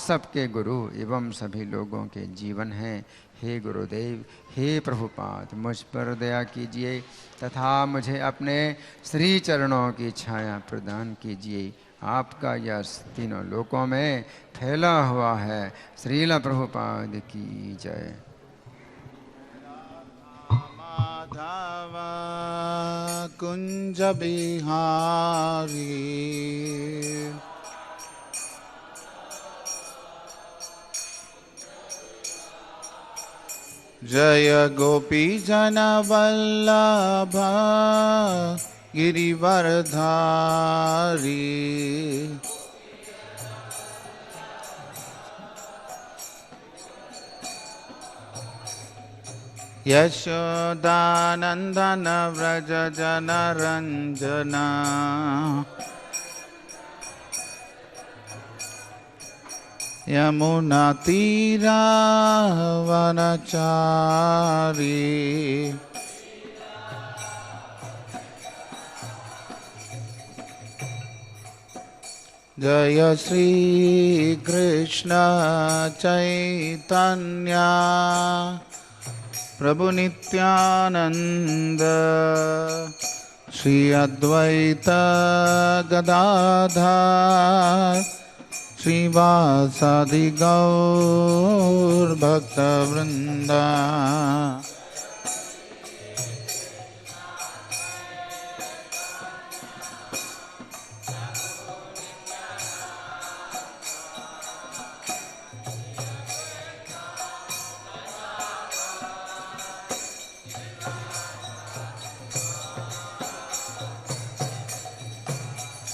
सबके गुरु एवं सभी लोगों के जीवन हैं। हे गुरुदेव, हे प्रभुपाद, मुझ पर दया कीजिए तथा मुझे अपने श्री चरणों की छाया प्रदान कीजिए। आपका यश तीनों लोकों में फैला हुआ है। श्रील प्रभुपाद की जय। माधव कुंज बिहारी जय गोपी जन वल्लभ गिरिवरधारी यशोदानंदन व्रज जन रंजना यमुना तीरा वनचारी जय श्री कृष्ण चैतन्य प्रभु नित्यानंद श्री अद्वैत गदाधर श्रीवासादि गौर भक्तवृंदा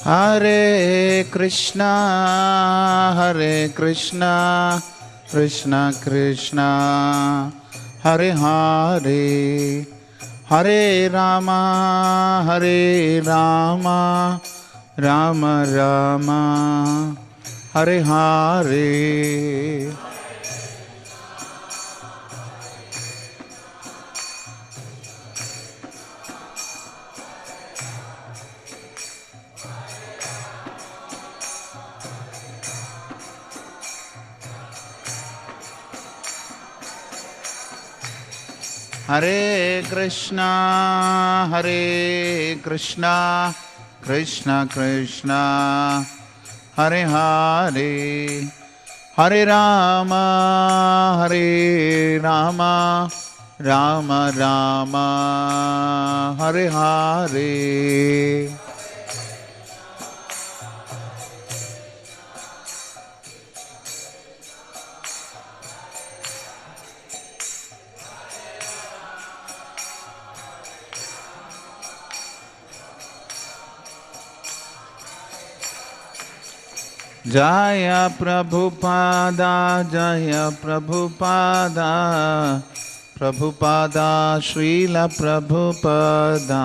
हरे कृष्णा कृष्णा कृष्णा हरे हरे हरे रामा राम राम हरे हरे हरे कृष्णा कृष्णा कृष्णा हरे हरे हरे राम राम राम हरे हरे जय प्रभुपादा प्रभुपादा श्रील प्रभुपादा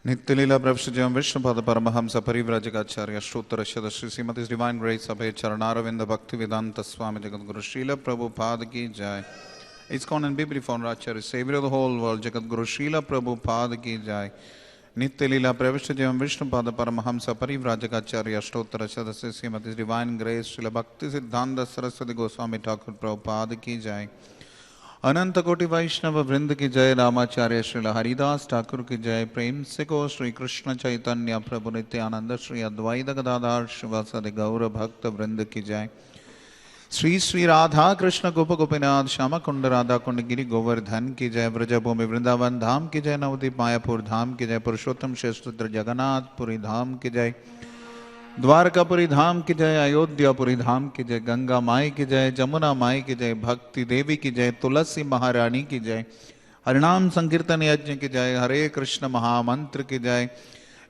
नित्यलीला प्रभु विष्णुपाद परमहंस परिव्राजकाचार्य श्रोत्र श्री श्रीमती डिवाइन ग्रेस सभे चरणारविंद भक्ति वेदांत स्वामी जगतगुरु श्रील प्रभुपाद की जय। ISKCON and Biblical Founder Acharya, Savior of the whole world, Jagadguru Srila Prabhupada ki jai. Nitya Leela Pravishta Jivam Vishnupada Paramahamsa Parivrajagacharya Shtottara Sadasya Srimati Divine Grace Srila Bhakti Siddhanta Saraswati Goswami Thakur Prabhupada ki jai. अनंत कोटि वैष्णव वृंद की जय। रामाचार्य श्रील हरिदास ठाकुर की जय। प्रेम से को श्री कृष्ण चैतन्य प्रभु नित्यानंद श्री अद्वैत गदाधर शिवासादि गौर भक्त वृंद की जय। श्री श्री राधा कृष्ण गोप गोपीनाथ श्यामा कुंड राधा कुंड गिरी गोवर्धन की जय। ब्रजभूमि वृंदावन धाम की जय। नवदीप मायापुर धाम की जय। पुरुषोत्तम श्रेष्ठ जगन्नाथपुरी धाम की जय। द्वारकापुरी धाम की जय। अयोध्यापुरी धाम की जय। गंगा माई की जय। जमुना माई की जय। भक्ति देवी की जय। तुलसी महारानी की जय। हरिनाम संकीर्तन यज्ञ की जय। हरे कृष्ण महामंत्र की जय।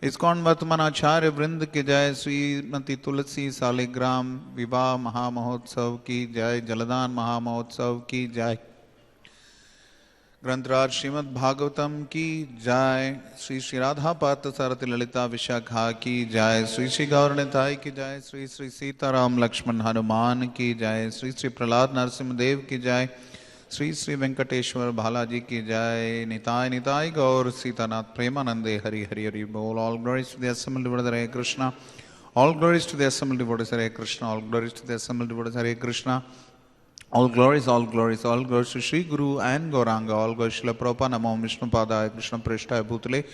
ISKCON वर्तमान आचार्य वृंद की जय। श्रीमती तुलसी सालिग्राम विवाह महामहोत्सव की जय। जलदान महामहोत्सव की जय। ग्रंथराज श्रीमद् भागवतम की जय। श्री श्री राधा पात्र सारथी ललिता विशाखा की जय। श्री श्री गौरनिताई की जय। श्री श्री सीताराम लक्ष्मण हनुमान की जय। श्री श्री प्रहलाद नरसिंह देव की जय। श्री श्री वेंकटेश्वर बालाजी की जय। निताय निताय गौर सीतानाथ प्रेमानंदे हरि हरि हरि बोल। All glories to the assembled devotees Hare Krishna. All glories to the assembled devotees Hare Krishna. All glories to the assembled devotees Hare Krishna. All glories, all glories, all glories to Sri Guru and Gauranga. All glories to Srila Prabhupada. Namo Vishnu Padaya Krishna Preshtaya Bhutale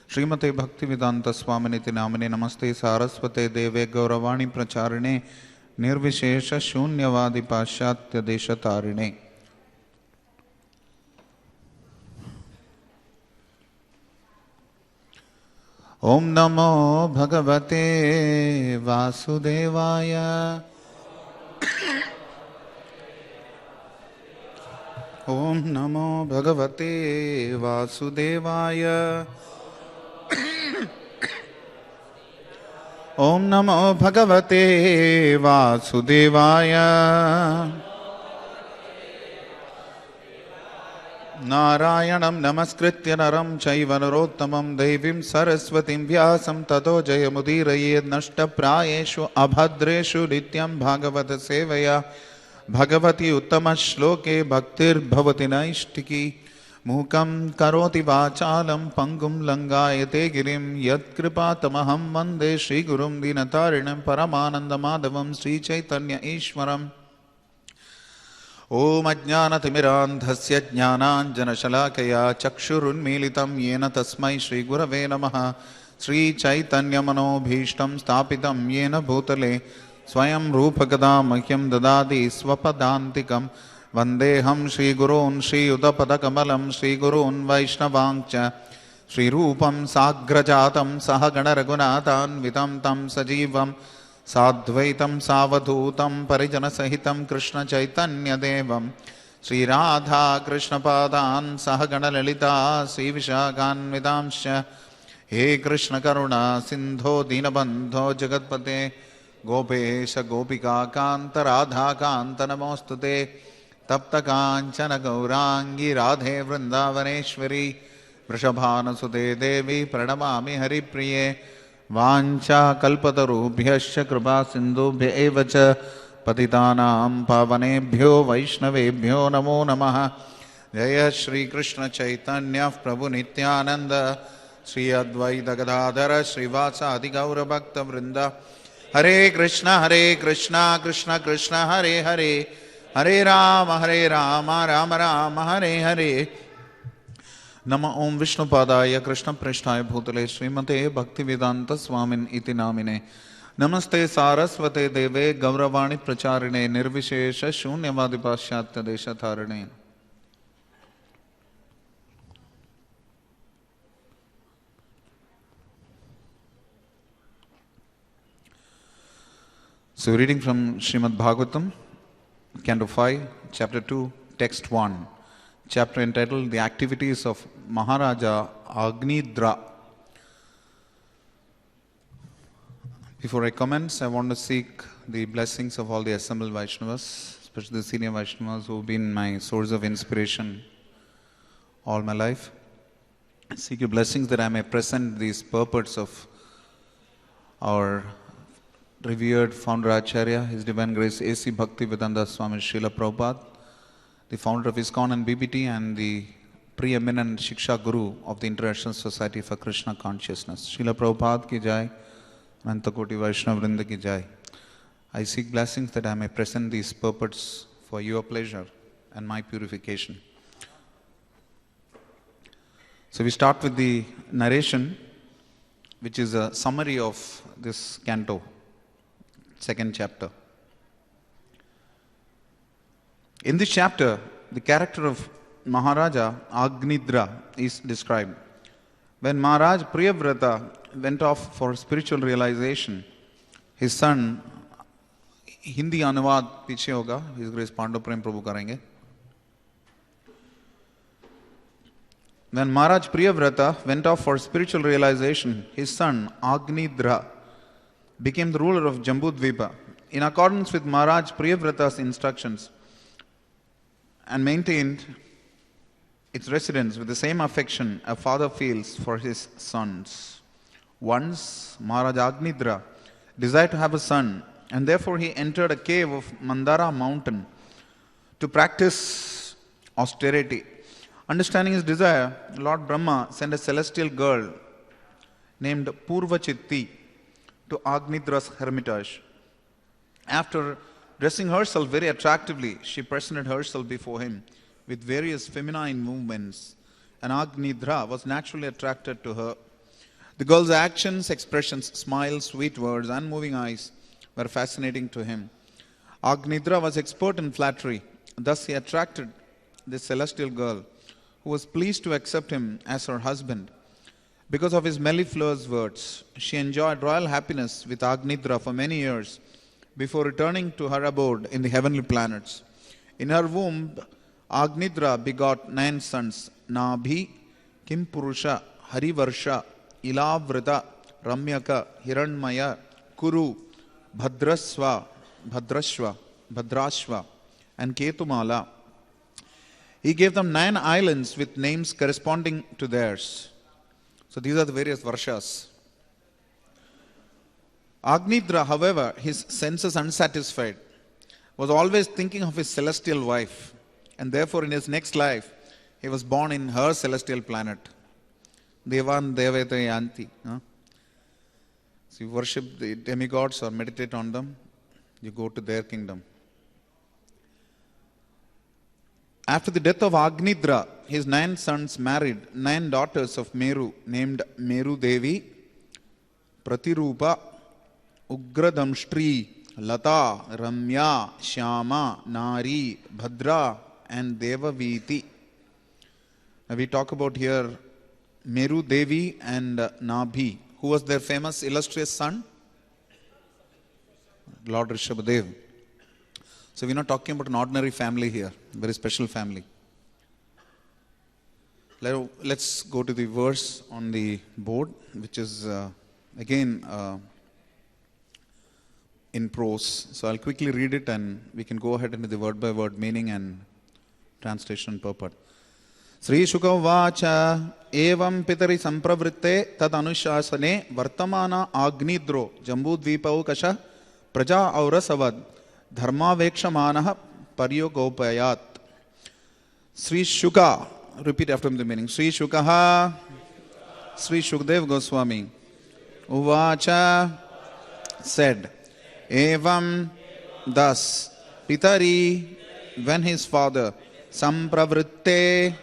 Srimate Bhaktivedanta Swaminiti Namane Namaste Saraswate Deve Gauravani Pracharine Nirvishesha Shunyavadi Pashatya Deshatarine. Om Namo Bhagavate Vasudevaya. Om Namo Bhagavate Vasudevaya. Om Namo Bhagavate Vasudevaya. Narayanam Namaskritya Naram Chaiva Narottamam Devim Saraswatim Vyasam Tato Jayamudiraye Nashta Prayeshu Abhadreshu Nityam Bhagavata Sevaya Bhagavati Uttama Shloke Bhaktir Bhavati Naishtiki Mukam Karoti Vachalam Pangum Langayate Girim Yat Kripa Tamaham Vande Shri Gurum Dinatarinam Paramananda Madhavam Sri Chaitanya Ishwaram. Om Ajnanatimirandhasya Jnananjanashalakaya Chakshurunmilitam Yena Tasmai Shri Gurave Namaha. Sri Chaitanya Manobhishtam Stapitam Yena Bhutale Swayam Rupagada Mahyam Dadadi Swapadantikam Vandeham Shri Gurun Shri Udapadakamalam Shri Gurun Vaishnavangcha Shri Rupam Sagrajatam Sahagana Raghunathan Vitam Tam Sajivam Sadvaitam Savadhutam Parijana Sahitam Krishna Chaitanya Devam Sri Radha Krishna Padan Sahagana Lalita Sri Vishakan Vidamsha. He Krishna Karuna Sindho Dinabandho Jagatpate Gopesha Gopika Kanta Radha Kanta Namostute Tapta Kanchana Gaurangi Radhe Vrindavaneshwari Vrishabhana Sute Devi Pranamami Hari Priye Vancha Kalpatarubhyascha Kripa Sindhubhya evacha Patitanam Pavanebhyo Vaishnavebhyo Namo Namaha. Jaya Shri Krishna Chaitanya Prabhu Nityananda Sri Advaita Gadadhara Sri Vasa Adi Gaura Bhakta Vrinda. Hare Krishna Krishna Krishna Hare Hare Hare Rama Rama Rama Hare Hare. Nama Om Vishnu Padaya Krishna Preshtaya Bhutale Srimate Bhaktivedanta Swamin Iti Namine. Namaste Saraswate Deve Gauravani Pracharine Nirvishesha Shunyavadi Pashatya Deshatarine. So reading from Srimad Bhagavatam, Canto 5, Chapter 2, Text 1. Chapter entitled The Activities of Maharaja Agnidra. Before I commence, I want to seek the blessings of all the assembled Vaishnavas, especially the senior Vaishnavas who have been my source of inspiration all my life. I seek your blessings that I may present these purports of our revered founder Acharya, His Divine Grace A.C. Bhaktivedanta Swami Srila Prabhupada, the founder of ISKCON and BBT and the preeminent Shiksha Guru of the International Society for Krishna Consciousness. Srila Prabhupada ki jai, Anantakoti Vaishnava Vrinda ki jai. I seek blessings that I may present these purports for your pleasure and my purification. So we start with the narration, which is a summary of this canto, second chapter. In this chapter, the character of Maharaja Agnidra is described. When Maharaj Priyavrata went off for spiritual realization, his son, Hindi अनुवाद पीछे होगा, His Grace Pandav प्रेम प्रभु करेंगे. When Maharaj Priyavrata went off for spiritual realization, his son Agnidra became the ruler of Jambudvipa. In accordance with Maharaj Priyavrata's instructions, and maintained its residence with the same affection a father feels for his sons. Once, Maharaj Agnidra desired to have a son, and therefore he entered a cave of Mandara mountain to practice austerity. Understanding his desire, Lord Brahma sent a celestial girl named Purvachitti to Agnidra's hermitage. After dressing herself very attractively, she presented herself before him with various feminine movements, and Agnidra was naturally attracted to her. The girl's actions, expressions, smiles, sweet words, and moving eyes were fascinating to him. Agnidra was expert in flattery. Thus he attracted the celestial girl, who was pleased to accept him as her husband. Because of his mellifluous words, she enjoyed royal happiness with Agnidra for many years before returning to her abode in the heavenly planets. In her womb, Agnidra begot 9 sons: Nabhi, Kimpurusha, Harivarsha, Ilavrita, Ramyaka, Hiranmaya, Kuru, Bhadrashva, and Ketumala. He gave them 9 islands with names corresponding to theirs. So these are the various Varshas. Agnidra, however, his senses unsatisfied, was always thinking of his celestial wife, and therefore in his next life, he was born in her celestial planet. Devan Devata Yanti. So you worship the demigods or meditate on them, you go to their kingdom. After the death of Agnidra, his 9 sons married 9 daughters of Meru, named Meru Devi, Pratirupa, Ugradamshtri, Lata, Ramya, Shyama, Nari, Bhadra, and Devaviti. Now we talk about here Meru Devi and Nabhi. Who was their famous illustrious son? Lord Rishabhadev. So we're not talking about an ordinary family here, very special family. Let's go to the verse on the board, which is again in prose. So I'll quickly read it and we can go ahead into the word by word meaning and translation and purport. Sri Shukavacha evam pitari sampravritte tad anushasane vartamana agnidro jambudvipa ukasha praja aurasavad dharmavekshamanaha paryogopayat. Sri Shuka, repeat after me the meaning. Sri Shukaha, Sri Shukdev Goswami, Uvacha, said, evam, thus, pitari, when his father, sampravritte,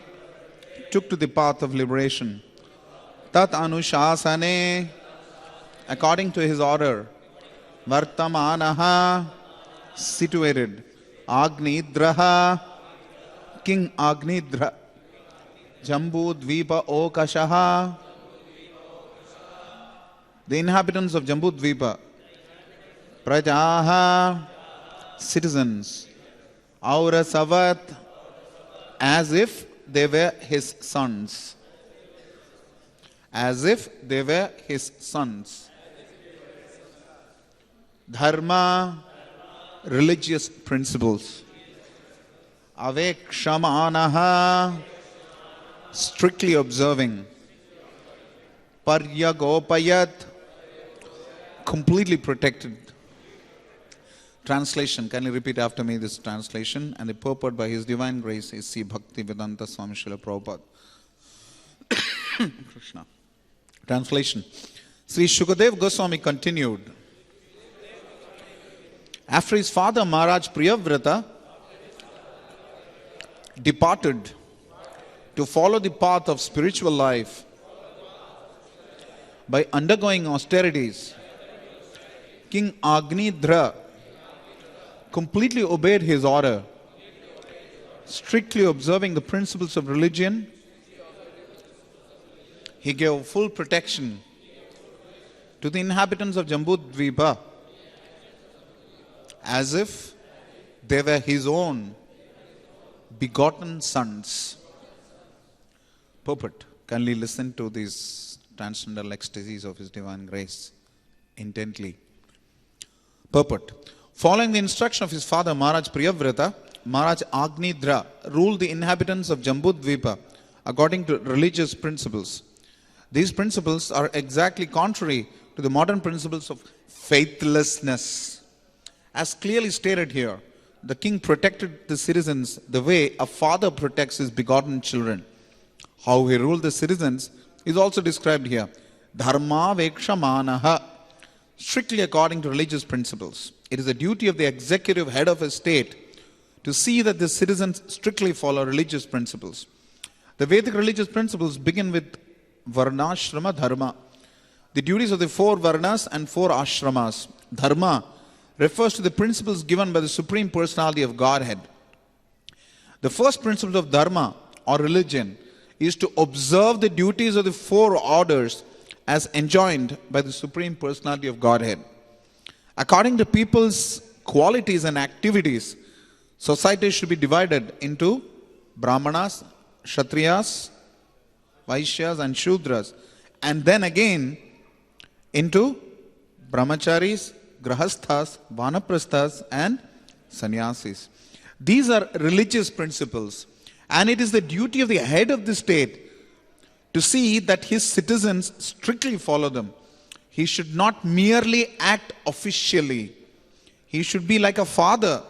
took to the path of liberation, tat anushasane, according to his order, vartamanaha, situated, agnidraha, King Agnidra, Jambudvipa Okashaha, the inhabitants of Jambudvipa, Prajaha, citizens, Aurasavat, as if they were his sons. As if they were his sons. Dharma, religious principles. Avekshamanaha, strictly observing. Paryagopayat, completely protected. Translation, can you repeat after me this translation? And the purport by His Divine Grace is C. Bhaktivedanta Swami Srila Prabhupada. Krishna. Translation. Sri Shukadev Goswami continued. After his father Maharaj Priyavrata departed to follow the path of spiritual life by undergoing austerities, King Agnidra completely obeyed his order, strictly observing the principles of religion. He gave full protection to the inhabitants of Jambudvipa as if they were his own begotten sons. Purport. Kindly listen to these transcendental ecstasies of His Divine Grace intently. Purport. Following the instruction of his father Maharaj Priyavrata, Maharaj Agnidra ruled the inhabitants of Jambudvipa according to religious principles. These principles are exactly contrary to the modern principles of faithlessness. As clearly stated here, the king protected the citizens the way a father protects his begotten children. How he ruled the citizens is also described here. Dharma vekshamanaha, strictly according to religious principles. It is the duty of the executive head of a state to see that the citizens strictly follow religious principles. The Vedic religious principles begin with varnashrama dharma, the duties of the 4 varnas and 4 ashramas. Dharma refers to the principles given by the Supreme Personality of Godhead. The first principle of dharma or religion is to observe the duties of the 4 orders as enjoined by the Supreme Personality of Godhead. According to people's qualities and activities, society should be divided into Brahmanas, Kshatriyas, Vaishyas and Shudras, and then again into Brahmacharis, Grahasthas, Vanaprasthas and Sannyasis. These are religious principles, and it is the duty of the head of the state to see that his citizens strictly follow them. He should not merely act officially. He should be like a father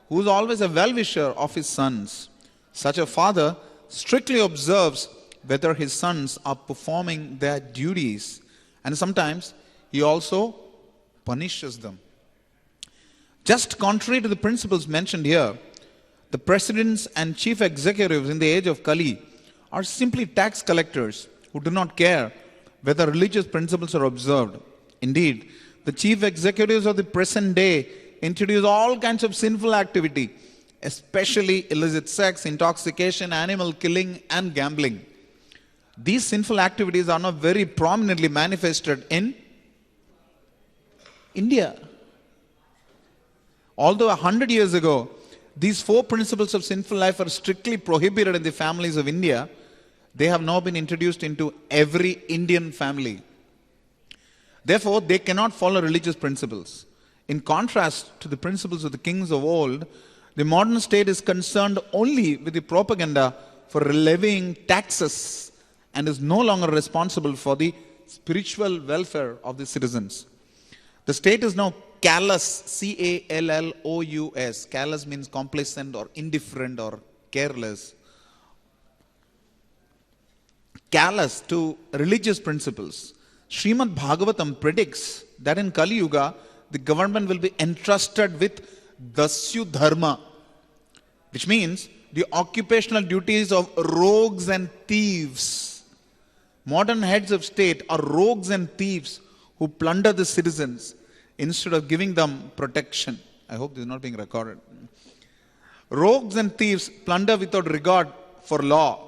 who is always a well-wisher of his sons. Such a father strictly observes whether his sons are performing their duties, and sometimes he also punishes them. Just contrary to the principles mentioned here, the presidents and chief executives in the age of Kali are simply tax collectors who do not care whether religious principles are observed. Indeed, the chief executives of the present day introduce all kinds of sinful activity, especially illicit sex, intoxication, animal killing, and gambling. These sinful activities are now very prominently manifested in India. Although 100 years ago, these 4 principles of sinful life are strictly prohibited in the families of India, they have now been introduced into every Indian family. Therefore, they cannot follow religious principles. In contrast to the principles of the kings of old, the modern state is concerned only with the propaganda for levying taxes and is no longer responsible for the spiritual welfare of the citizens. The state is now callous, C-A-L-L-O-U-S. Callous means complacent or indifferent or careless. Callous to religious principles. Srimad Bhagavatam predicts that in Kali Yuga, the government will be entrusted with Dasyu Dharma, which means the occupational duties of rogues and thieves. Modern heads of state are rogues and thieves who plunder the citizens instead of giving them protection. I hope this is not being recorded. Rogues and thieves plunder without regard for law.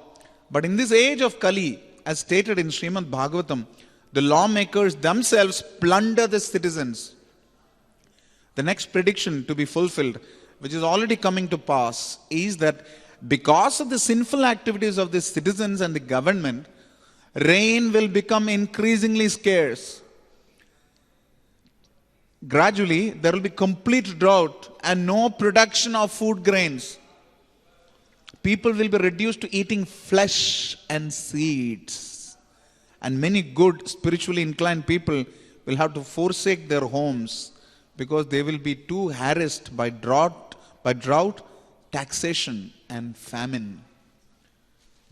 But in this age of Kali, as stated in Srimad Bhagavatam, the lawmakers themselves plunder the citizens. The next prediction to be fulfilled, which is already coming to pass, is that because of the sinful activities of the citizens and the government, rain will become increasingly scarce. Gradually, there will be complete drought and no production of food grains. People will be reduced to eating flesh and seeds. And many good, spiritually inclined people will have to forsake their homes because they will be too harassed by drought, taxation, and famine.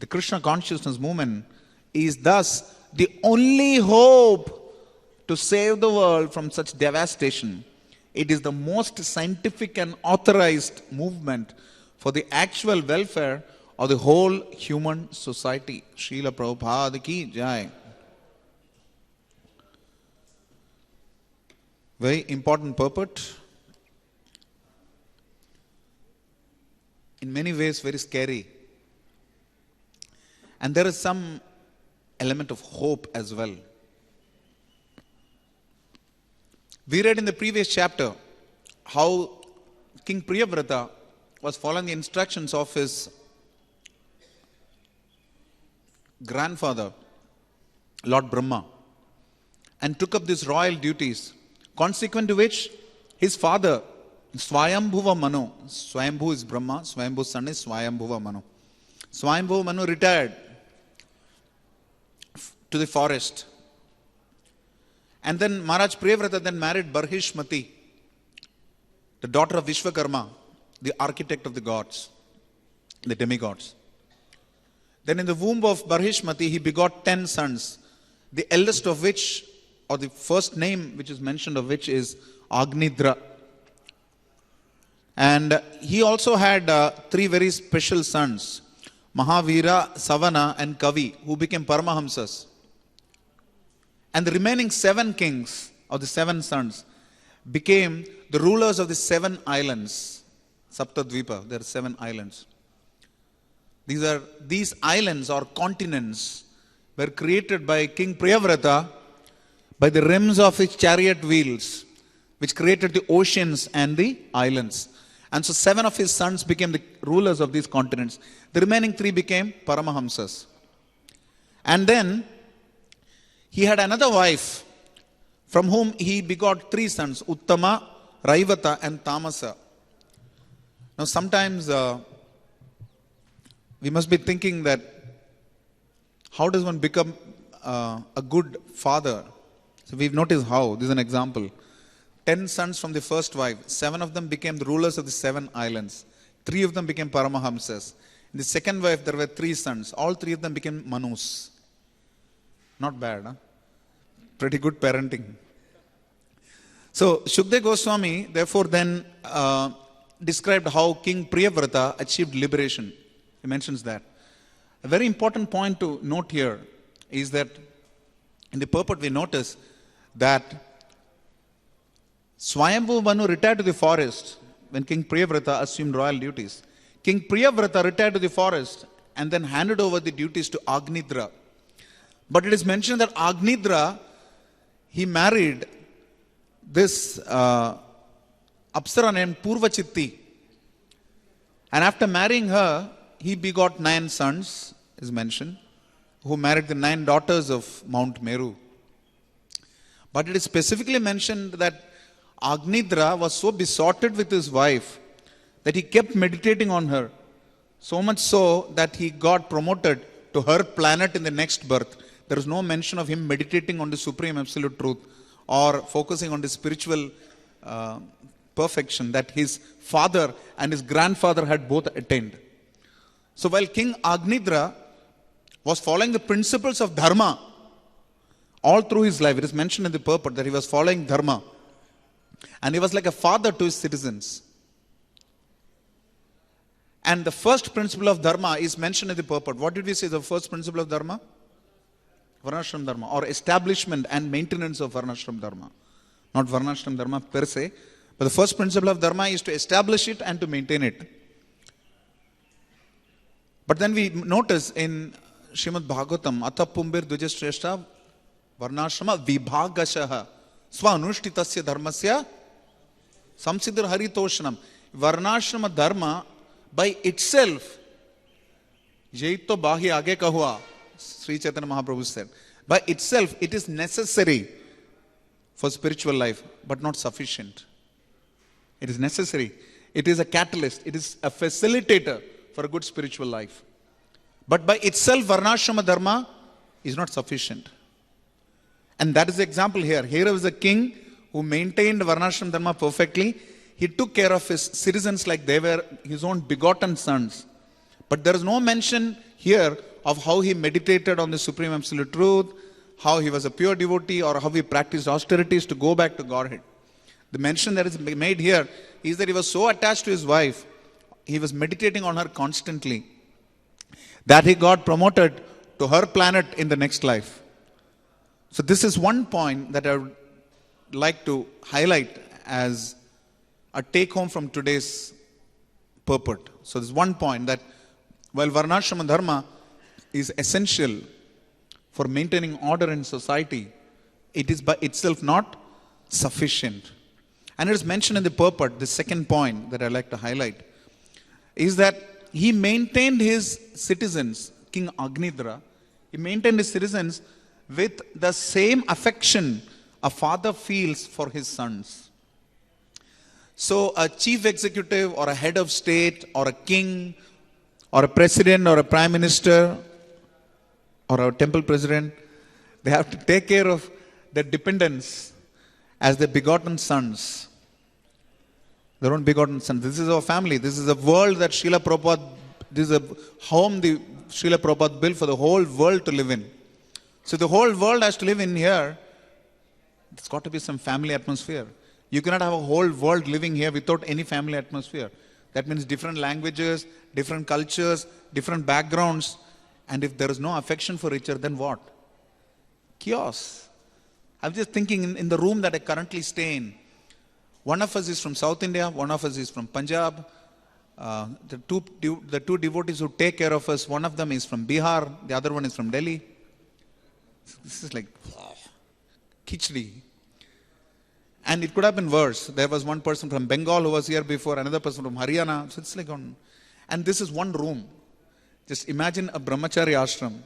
The Krishna consciousness movement is thus the only hope to save the world from such devastation. It is the most scientific and authorized movement for the actual welfare of the whole human society. Srila Prabhupada ki jai. Very important purport. In many ways, very scary. And there is some element of hope as well. We read in the previous chapter how King Priyavrata was following the instructions of his grandfather, Lord Brahma, and took up these royal duties, consequent to which his father, Swayambhuva Manu, Swayambhu is Brahma, Swayambhu's son is Swayambhuva Manu. Swayambhuva Manu retired to the forest. And then Maharaj Priyavrata then married Barhishmati, the daughter of Vishwakarma. the architect of the gods, the demigods. Then in the womb of Barhishmati, he begot 10 sons, the eldest of which, or the first name which is mentioned of which, is Agnidra. And he also had 3 very special sons, Mahavira, Savana and Kavi, who became Paramahamsas. And the remaining 7 kings of the 7 sons became the rulers of the 7 islands, Saptadvipa. There are 7 islands. These islands or continents were created by King Priyavrata by the rims of his chariot wheels, which created the oceans and the islands. And so 7 of his sons became the rulers of these continents. The remaining 3 became Paramahamsas. And then he had another wife from whom he begot 3 sons, Uttama, Raivata and Tamasa. Now sometimes we must be thinking that how does one become a good father? So we've noticed how. This is an example. 10 sons from the first wife. 7 of them became the rulers of the 7 islands. 3 of them became Paramahamsas. In the second wife, there were 3 sons. All 3 of them became Manus. Not bad, huh? Pretty good parenting. So, Shukdev Goswami, therefore, then described how King Priyavrata achieved liberation. He mentions that. A very important point to note here is that in the purport we notice that Swayambhu Manu retired to the forest when King Priyavrata assumed royal duties. King Priyavrata retired to the forest and then handed over the duties to Agnidra. But it is mentioned that Agnidra, he married this Apsara named Purvachitti. And after marrying her, he begot 9 sons, is mentioned, who married the 9 daughters of Mount Meru. But it is specifically mentioned that Agnidra was so besotted with his wife that he kept meditating on her. So much so that he got promoted to her planet in the next birth. There is no mention of him meditating on the supreme absolute truth or focusing on the spiritual perfection that his father and his grandfather had both attained. So while King Agnidra was following the principles of Dharma all through his life, it is mentioned in the purport that he was following Dharma. And he was like a father to his citizens. And the first principle of Dharma is mentioned in the purport. What did we say the first principle of Dharma? Varnashram Dharma, or establishment and maintenance of Varnashram Dharma. Not Varnashram Dharma per se, but the first principle of Dharma is to establish it and to maintain it. But then we notice in Srimad Bhagavatam, Atha Pumbir Dvijashreshta Varnashrama Vibhagashaha Swanushtitasya Dharmasya Samsiddhar Haritoshanam. Varnashrama Dharma by itself, Jaito Bahi Age Kahua, Sri Chaitanya Mahaprabhu said, by itself it is necessary for spiritual life, but not sufficient. It is necessary. It is a catalyst. It is a facilitator for a good spiritual life. But by itself, Varnashrama Dharma is not sufficient. And that is the example here. Here was a king who maintained Varnashrama Dharma perfectly. He took care of his citizens like they were his own begotten sons. But there is no mention here of how he meditated on the Supreme Absolute Truth, how he was a pure devotee, or how he practiced austerities to go back to Godhead. The mention that is made here is that he was so attached to his wife, he was meditating on her constantly, that he got promoted to her planet in the next life. So this is one point that I would like to highlight as a take home from today's purport. So there's one point that while Varnashrama Dharma is essential for maintaining order in society, it is by itself not sufficient. And it is mentioned in the purport, the second point that I'd like to highlight, is that he maintained his citizens, King Agnidra, he maintained his citizens with the same affection a father feels for his sons. So a chief executive or a head of state or a king or a president or a prime minister or a temple president, they have to take care of their dependents as their begotten sons. Their own begotten Son. This is our family. This is a world that Srila Prabhupada, this is a home the Srila Prabhupada built for the whole world to live in. So the whole world has to live in here. There's got to be some family atmosphere. You cannot have a whole world living here without any family atmosphere. That means different languages, different cultures, different backgrounds. And if there is no affection for each other, then what? Chaos. I'm just thinking in the room that I currently stay in. One of us is from South India, one of us is from Punjab. The two devotees who take care of us, one of them is from Bihar, the other one is from Delhi. This is like khichdi. And it could have been worse. There was one person from Bengal who was here before, another person from Haryana. So it's like and this is one room. Just imagine a brahmachari ashram,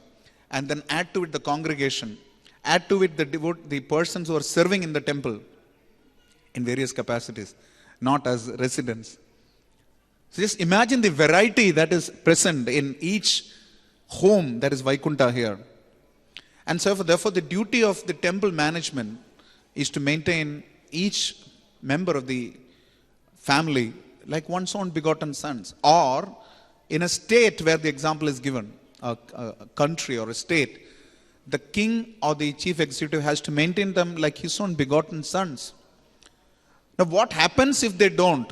and then add to it the congregation, add to it the persons who are serving in the temple in various capacities, not as residents. So just imagine the variety that is present in each home that is Vaikunta here. And so therefore the duty of the temple management is to maintain each member of the family like one's own begotten sons, or in a state where the example is given, a country or a state, the king or the chief executive has to maintain them like his own begotten sons. Now what happens if they don't?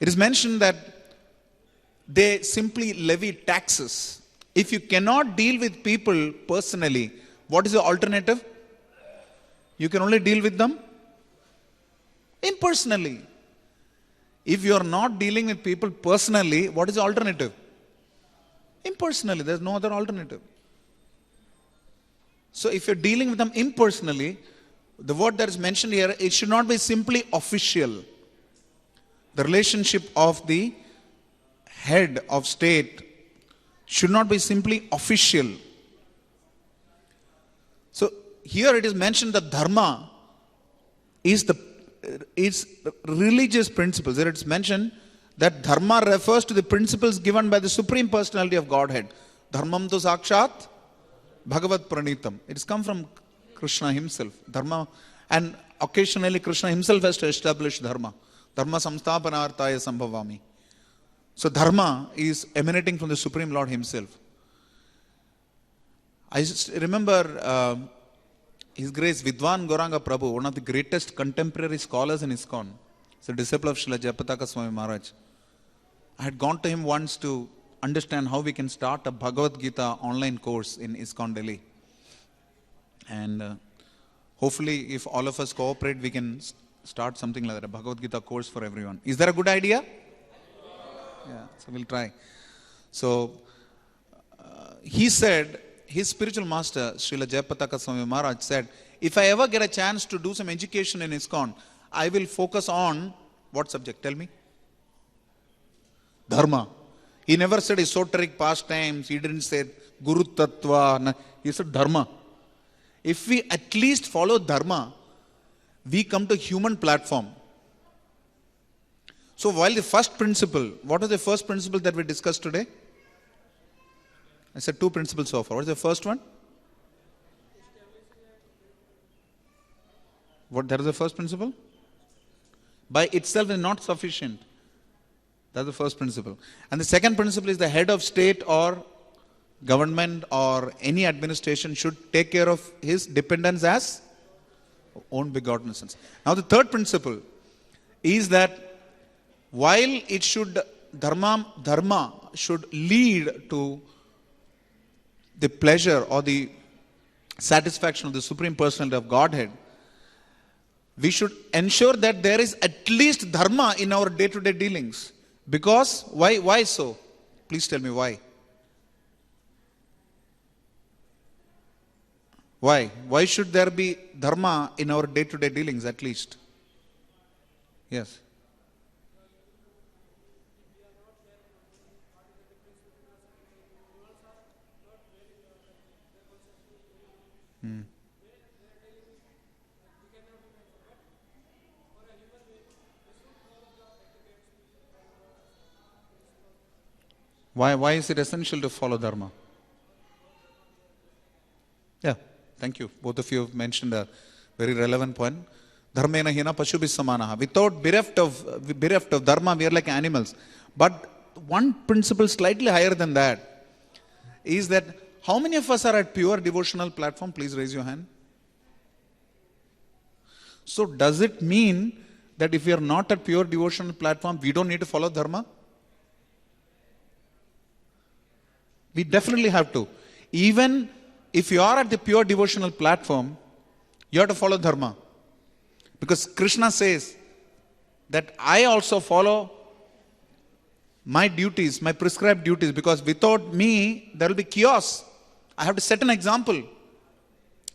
It is mentioned that they simply levy taxes. If you cannot deal with people personally, what is the alternative? You can only deal with them impersonally. If you are not dealing with people personally, what is the alternative? Impersonally. There is no other alternative. So if you're dealing with them impersonally, the word that is mentioned here, it should not be simply official. The relationship of the head of state should not be simply official. So here it is mentioned that dharma is religious principles. There it's mentioned that dharma refers to the principles given by the Supreme Personality of Godhead. Dharmam tu sakshat bhagavat pranitam. It has come from Krishna himself. Dharma, and occasionally Krishna himself has to establish dharma. Dharma samsthapanarthaya sambhavami. So dharma is emanating from the Supreme Lord himself. I remember His Grace Vidwan Gauranga Prabhu, one of the greatest contemporary scholars in ISKCON. He's a disciple of Srila Jayapataka Swami Maharaj. I had gone to him once to understand how we can start a Bhagavad Gita online course in ISKCON Delhi. And hopefully if all of us cooperate, we can start something like that, a Bhagavad Gita course for everyone. Is that a good idea? Yeah, so we'll try. So he said, his spiritual master, Srila Jayapataka Swami Maharaj said, if I ever get a chance to do some education in ISKCON, I will focus on, what subject? Tell me. Dharma. He never said esoteric pastimes. He didn't say Guru Tattva. He said Dharma. If we at least follow Dharma, we come to human platform. So while the first principle, what was the first principle that we discussed today? I said two principles so far. What is the first one? That is the first principle? By itself is not sufficient. That's the first principle. And the second principle is the head of state or government or any administration should take care of his dependents as own begotten sons. Now the third principle is that while it should, dharma should lead to the pleasure or the satisfaction of the Supreme Personality of Godhead, we should ensure that there is at least dharma in our day-to-day dealings. Because, why so? Please tell me why. Why? Why should there be dharma in our day-to-day dealings at least? Yes. Why is it essential to follow dharma? Yeah, thank you. Both of you have mentioned a very relevant point. Dharmena hina pashubhi samanaha. Without bereft of dharma, we are like animals. But one principle slightly higher than that is that how many of us are at pure devotional platform? Please raise your hand. So does it mean that if we are not at pure devotional platform, we don't need to follow dharma? We definitely have to. Even if you are at the pure devotional platform, you have to follow dharma. Because Krishna says that I also follow my duties, my prescribed duties, because without me, there will be chaos. I have to set an example.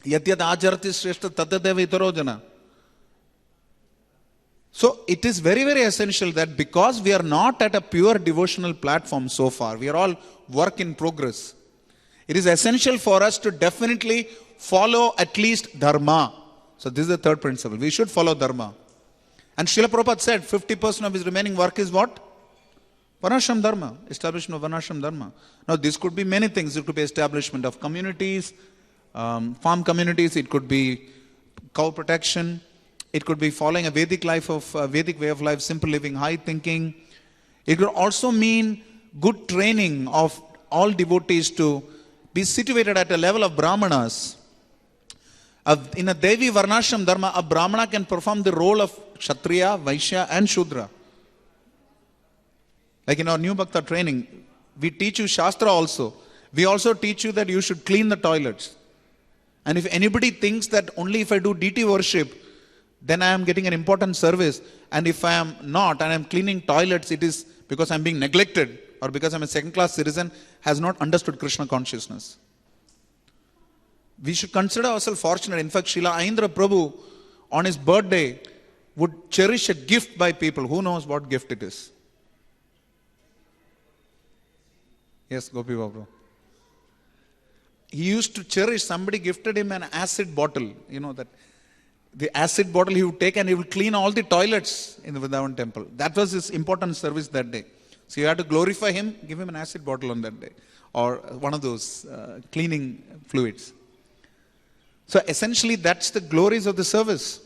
Yad yad ajarati shrestha tadadeva itaro jana. So it is very, very essential that because we are not at a pure devotional platform so far, we are all work in progress. It is essential for us to definitely follow at least dharma. So this is the third principle. We should follow dharma. And Srila Prabhupada said 50% of his remaining work is what? Varnashram dharma, establishment of Varnashram dharma. Now this could be many things. It could be establishment of communities, farm communities. It could be cow protection. It could be following a Vedic way of life, simple living, high thinking. It could also mean good training of all devotees to be situated at a level of brahmanas. In a Devi Varnashram dharma, a brahmana can perform the role of Kshatriya, Vaishya and Shudra. Like in our New Bhakta training, we teach you Shastra also. We also teach you that you should clean the toilets. And if anybody thinks that only if I do deity worship, then I am getting an important service. And if I am not, and I am cleaning toilets, it is because I am being neglected or because I am a second-class citizen, has not understood Krishna consciousness. We should consider ourselves fortunate. In fact, Srila Aindra Prabhu, on his birthday, would cherish a gift by people. Who knows what gift it is? Yes, Gopi Babu. He used to cherish, somebody gifted him an acid bottle. You know that. The acid bottle he would take and he would clean all the toilets in the Vrindavan temple. That was his important service that day. So you had to glorify him, give him an acid bottle on that day. Or one of those cleaning fluids. So essentially that's the glories of the service.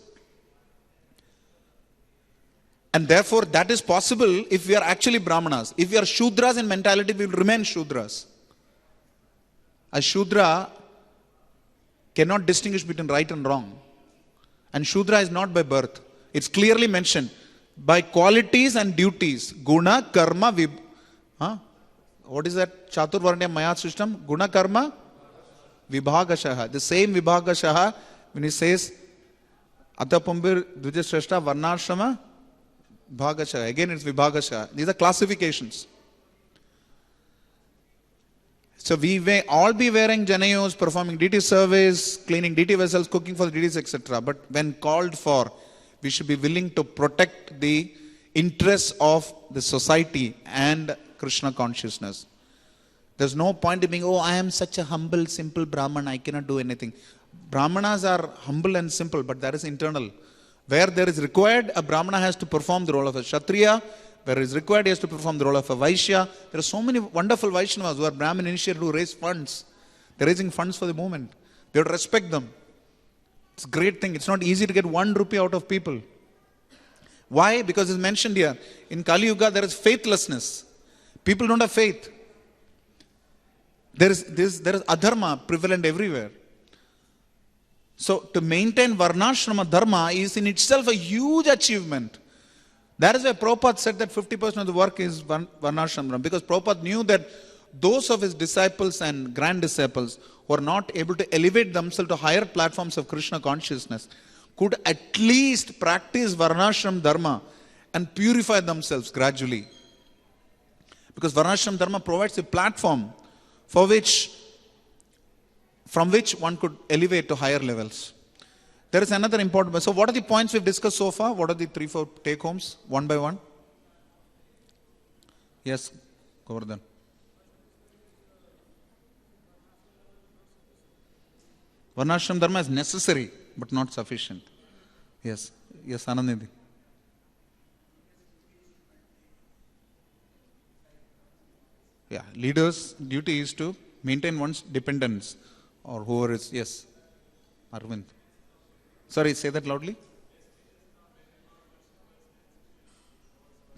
And therefore that is possible if we are actually Brahmanas. If we are Shudras in mentality, we will remain Shudras. A Shudra cannot distinguish between right and wrong. And Shudra is not by birth. It's clearly mentioned. By qualities and duties. Guna, karma, what is that Chaturvarnya Maya system? Guna, karma, vibhagashaha. The same vibhagashaha, when he says, Atapambir Dvijashreshta Varnashrama Bhagashaha. Again it's vibhagashaha. These are classifications. So we may all be wearing janayos, performing deity service, cleaning deity vessels, cooking for the deities, etc. But when called for, we should be willing to protect the interests of the society and Krishna consciousness. There's no point in being, oh, I am such a humble, simple Brahman, I cannot do anything. Brahmanas are humble and simple, but that is internal. Where there is required, a Brahmana has to perform the role of a Kshatriya. Where it is required, he has to perform the role of a Vaishya. There are so many wonderful Vaishnavas who are Brahmin initiated who raise funds. They're raising funds for the movement. We have to respect them. It's a great thing. It's not easy to get 1 rupee out of people. Why? Because it's mentioned here. In Kali Yuga, there is faithlessness. People don't have faith. There is adharma prevalent everywhere. So to maintain Varnashrama Dharma is in itself a huge achievement. That is why Prabhupada said that 50% of the work is Varnashram. Because Prabhupada knew that those of his disciples and grand disciples who are not able to elevate themselves to higher platforms of Krishna consciousness could at least practice Varnashram Dharma and purify themselves gradually. Because Varnashram Dharma provides a platform from which one could elevate to higher levels. There is another important point. So what are the points we've discussed so far? What are the 3-4 take-homes, one by one? Yes, Govardhan. Varnashram Dharma is necessary, but not sufficient. Yes, Anandini. Yeah, leaders' duty is to maintain one's dependence or whoever is, yes, Arvind. Sorry, say that loudly.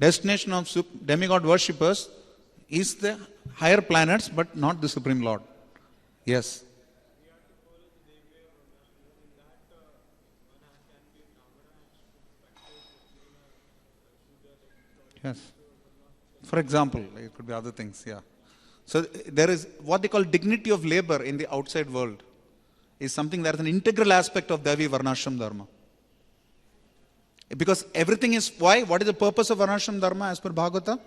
Destination of demigod worshippers is the higher planets, but not the Supreme Lord. Yes. Yes. For example, it could be other things, yeah. So there is what they call dignity of labor in the outside world is something that is an integral aspect of Devi Varnashram Dharma. Because everything is, why? What is the purpose of Varnashram Dharma as per Bhagavata?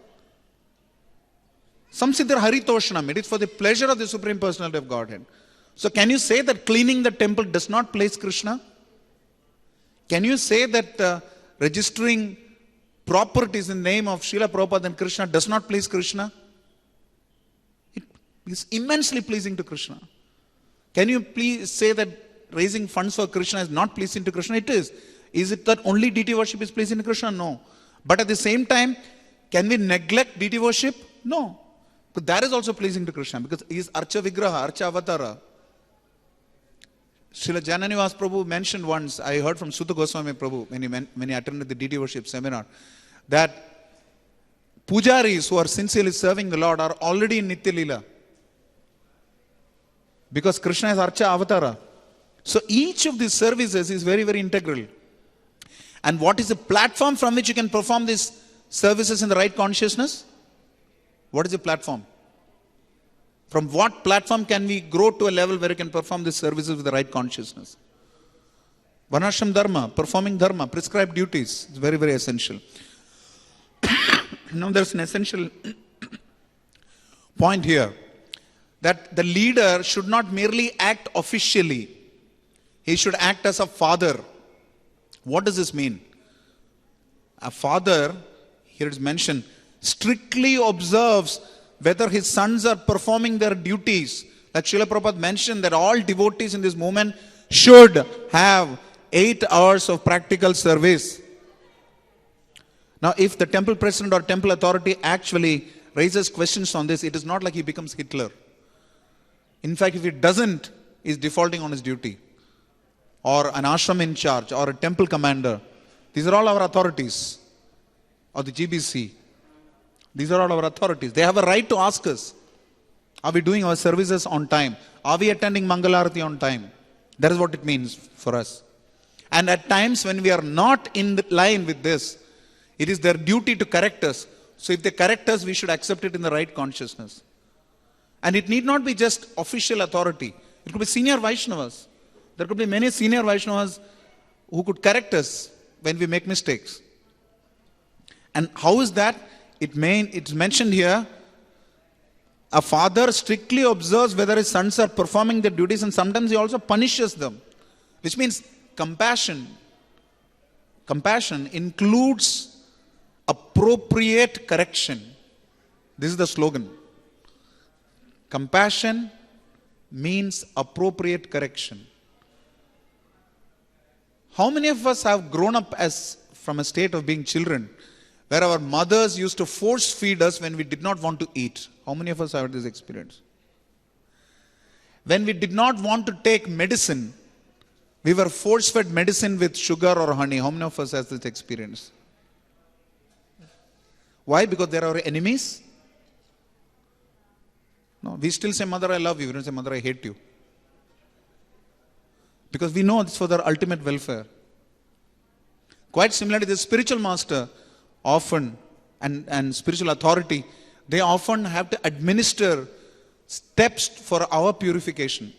Samsiddhar Haritoshanam. It is for the pleasure of the Supreme Personality of Godhead. So can you say that cleaning the temple does not please Krishna? Can you say that registering properties in the name of Srila Prabhupada and Krishna does not please Krishna? It is immensely pleasing to Krishna. Can you please say that raising funds for Krishna is not pleasing to Krishna? It is. Is it that only deity worship is pleasing to Krishna? No. But at the same time, can we neglect deity worship? No. But that is also pleasing to Krishna because he is Archa Vigraha, Archa Avatara. Srila Jananivas Prabhu mentioned once, I heard from Sutta Goswami Prabhu when he attended the deity worship seminar, that pujaris who are sincerely serving the Lord are already in Nitya Leela. Because Krishna is Archa Avatara. So each of these services is very, very integral. And what is the platform from which you can perform these services in the right consciousness? What is the platform? From what platform can we grow to a level where you can perform these services with the right consciousness? Varnashram Dharma, performing Dharma, prescribed duties is very, very essential. Now there's an essential point here that the leader should not merely act officially. He should act as a father. What does this mean? A father, here it is mentioned, strictly observes whether his sons are performing their duties. Like Srila Prabhupada mentioned that all devotees in this movement should have 8 hours of practical service. Now if the temple president or temple authority actually raises questions on this, it is not like he becomes Hitler. In fact, if he doesn't, he is defaulting on his duty. Or an ashram in charge, or a temple commander. These are all our authorities. Or the GBC. These are all our authorities. They have a right to ask us, are we doing our services on time? Are we attending Mangalarati on time? That is what it means for us. And at times when we are not in line with this, it is their duty to correct us. So if they correct us, we should accept it in the right consciousness. And it need not be just official authority. It could be senior Vaishnavas. There could be many senior Vaishnavas who could correct us when we make mistakes. And how is that? It's mentioned here, a father strictly observes whether his sons are performing their duties, and sometimes he also punishes them. Which means compassion. Compassion includes appropriate correction. This is the slogan. Compassion means appropriate correction. How many of us have grown up from a state of being children where our mothers used to force feed us when we did not want to eat? How many of us have this experience? When we did not want to take medicine, we were force fed medicine with sugar or honey. How many of us has this experience? Why? Because they are our enemies? No, we still say, Mother, I love you. We don't say, Mother, I hate you. Because we know it's for their ultimate welfare. Quite similarly, the spiritual master often, and spiritual authority, they often have to administer steps for our purification.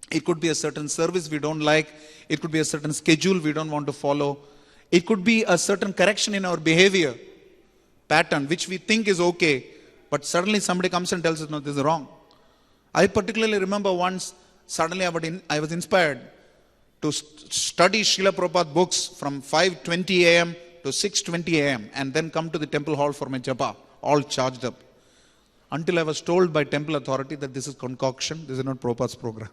It could be a certain service we don't like. It could be a certain schedule we don't want to follow. It could be a certain correction in our behavior pattern, which we think is okay, but suddenly somebody comes and tells us, no, this is wrong. I particularly remember once, suddenly I was inspired to study Srila Prabhupada books from 5:20 a.m. to 6:20 a.m. and then come to the temple hall for my japa, all charged up. Until I was told by temple authority that this is concoction, this is not Prabhupada's program.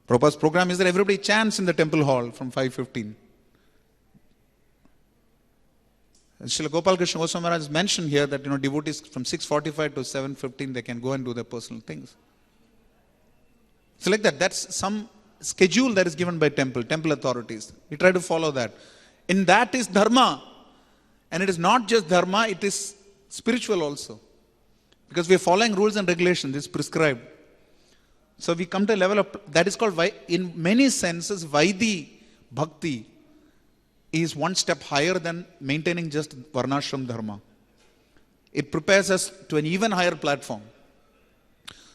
Prabhupada's program is that everybody chants in the temple hall from 5:15. Srila Gopal Krishna Goswami Maharaj has mentioned here that devotees from 6:45 to 7:15 they can go and do their personal things. So like that, that's some schedule that is given by temple authorities. We try to follow that. In that is dharma. And it is not just dharma, it is spiritual also. Because we are following rules and regulations, it's prescribed. So we come to a level of, that is called, in many senses, Vaidhi Bhakti is one step higher than maintaining just Varnashram Dharma. It prepares us to an even higher platform.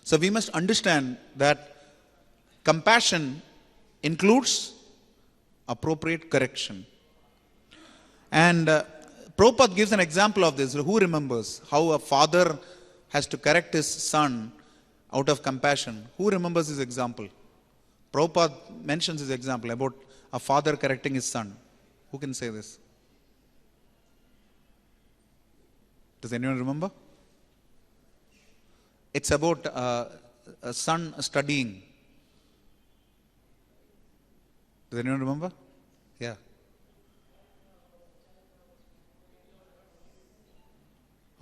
So we must understand that compassion includes appropriate correction. And Prabhupada gives an example of this. Who remembers how a father has to correct his son out of compassion? Who remembers his example? Prabhupada mentions his example about a father correcting his son. Who can say this? Does anyone remember? It's about a son studying. Does anyone remember? Yeah.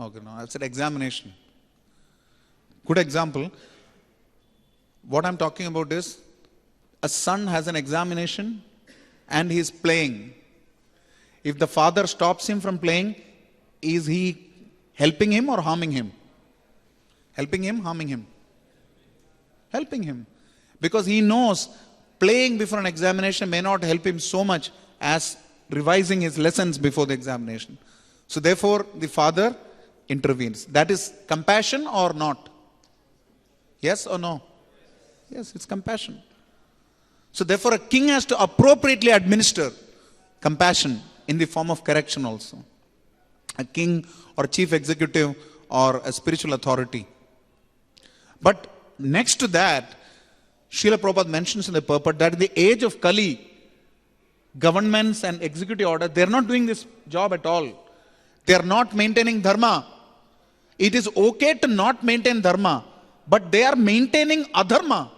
Okay, no, that's an examination. Good example. What I'm talking about is a son has an examination and he's playing. If the father stops him from playing, is he helping him or harming him? Helping him, harming him? Helping him. Because he knows playing before an examination may not help him so much as revising his lessons before the examination. So therefore, the father intervenes. That is compassion or not? Yes or no? Yes, it's compassion. So therefore, a king has to appropriately administer compassion in the form of correction also. A king or chief executive or a spiritual authority. But next to that, Srila Prabhupada mentions in the purport that in the age of Kali, governments and executive order, they are not doing this job at all. They are not maintaining dharma. It is okay to not maintain dharma, but they are maintaining adharma.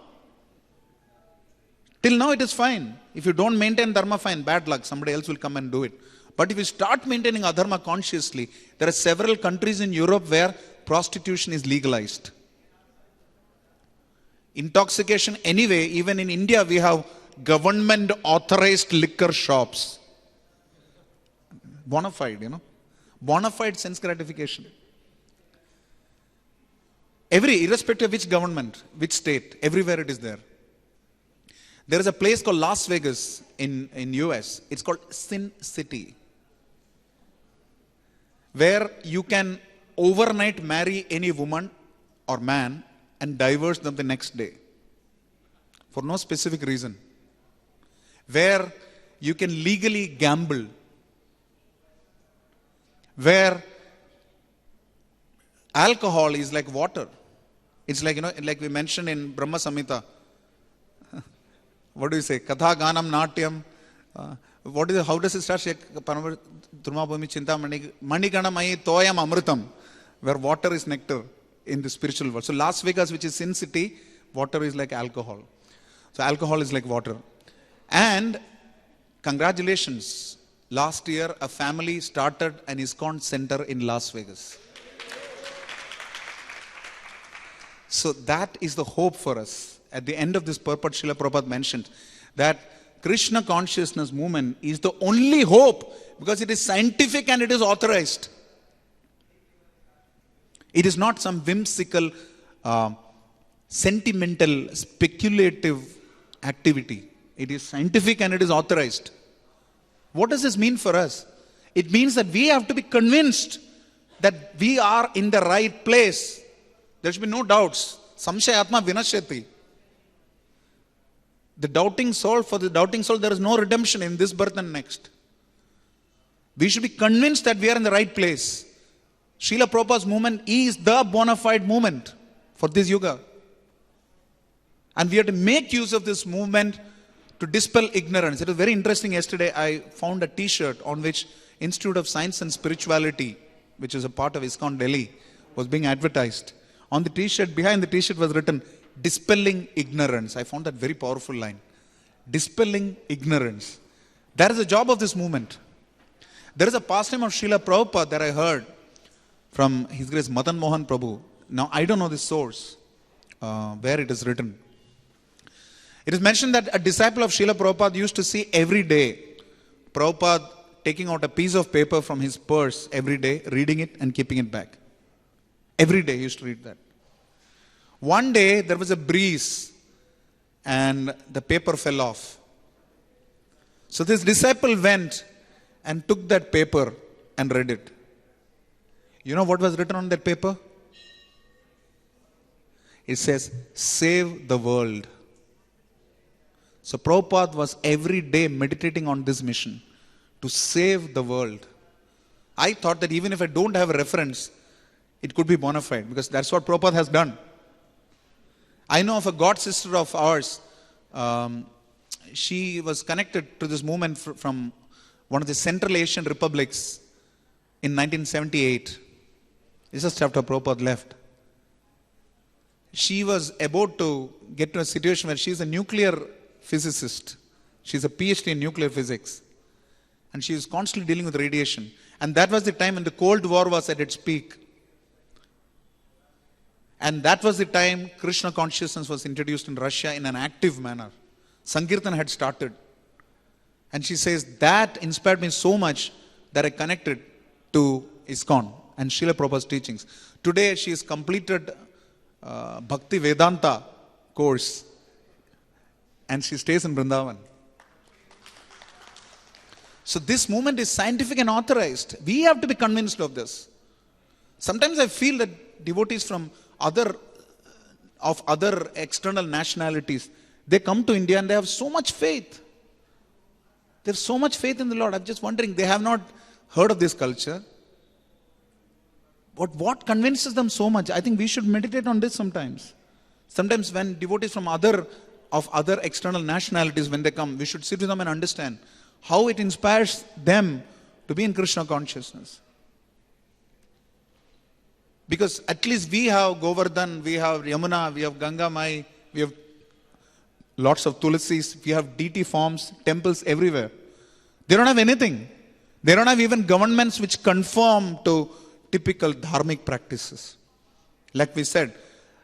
Till now it is fine. If you don't maintain dharma, fine, bad luck, somebody else will come and do it. But if you start maintaining adharma consciously, there are several countries in Europe where prostitution is legalized. Intoxication anyway, even in India we have government authorized liquor shops. Bona fide, Bona fide sense gratification. Irrespective of which government, which state, everywhere it is there. There is a place called Las Vegas in US. It's called Sin City. Where you can overnight marry any woman or man and divorce them the next day. For no specific reason. Where you can legally gamble. Where alcohol is like water. It's like, like we mentioned in Brahma Samhita. What do you say? Katha Ganam Natyam. How does it start? Drumabhumi Chintamani Maniganamai Toyam Amritam. Where water is nectar in the spiritual world. So Las Vegas, which is Sin City, water is like alcohol. So alcohol is like water. And congratulations. Last year, a family started an ISKCON center in Las Vegas. So that is the hope for us. At the end of this purport, Srila Prabhupada mentioned that Krishna consciousness movement is the only hope because it is scientific and it is authorized. It is not some whimsical, sentimental, speculative activity. It is scientific and it is authorized. What does this mean for us? It means that we have to be convinced that we are in the right place. There should be no doubts. Samshaya Atma Vinashyati. The doubting soul, for the doubting soul, there is no redemption in this birth and next. We should be convinced that we are in the right place. Srila Prabhupada's movement is the bona fide movement for this yuga. And we have to make use of this movement to dispel ignorance. It was very interesting. Yesterday I found a t-shirt on which Institute of Science and Spirituality, which is a part of ISKCON Delhi, was being advertised. On the t-shirt, behind the t-shirt was written, dispelling ignorance. I found that very powerful line. Dispelling ignorance. That is the job of this movement. There is a pastime of Srila Prabhupada that I heard from His Grace Madan Mohan Prabhu. Now I don't know the source, where it is written. It is mentioned that a disciple of Srila Prabhupada used to see every day Prabhupada taking out a piece of paper from his purse every day, reading it and keeping it back. Every day he used to read that. One day there was a breeze and the paper fell off. So this disciple went and took that paper and read it. You know what was written on that paper? It says, save the world. So Prabhupada was every day meditating on this mission to save the world. I thought that even if I don't have a reference, it could be bona fide because that's what Prabhupada has done. I know of a god sister of ours. She was connected to this movement from one of the Central Asian republics in 1978. This is after Prabhupada left. She was about to get to a situation where she is a nuclear physicist. She is a PhD in nuclear physics. And she is constantly dealing with radiation. And that was the time when the Cold War was at its peak. And that was the time Krishna consciousness was introduced in Russia in an active manner. Sankirtan had started. And she says, that inspired me so much that I connected to ISKCON and Srila Prabhupada's teachings. Today she has completed Bhakti Vedanta course and she stays in Vrindavan. So this movement is scientific and authorized. We have to be convinced of this. Sometimes I feel that devotees from other external nationalities, they come to India and they have so much faith. They have so much faith in the Lord. I'm just wondering, they have not heard of this culture. But what convinces them so much? I think we should meditate on this sometimes. Sometimes when devotees from other external nationalities, when they come, we should sit with them and understand how it inspires them to be in Krishna consciousness. Because at least we have Govardhan, we have Yamuna, we have Ganga Mai, we have lots of Tulasis, we have deity forms, temples everywhere. They don't have anything. They don't have even governments which conform to typical dharmic practices. Like we said,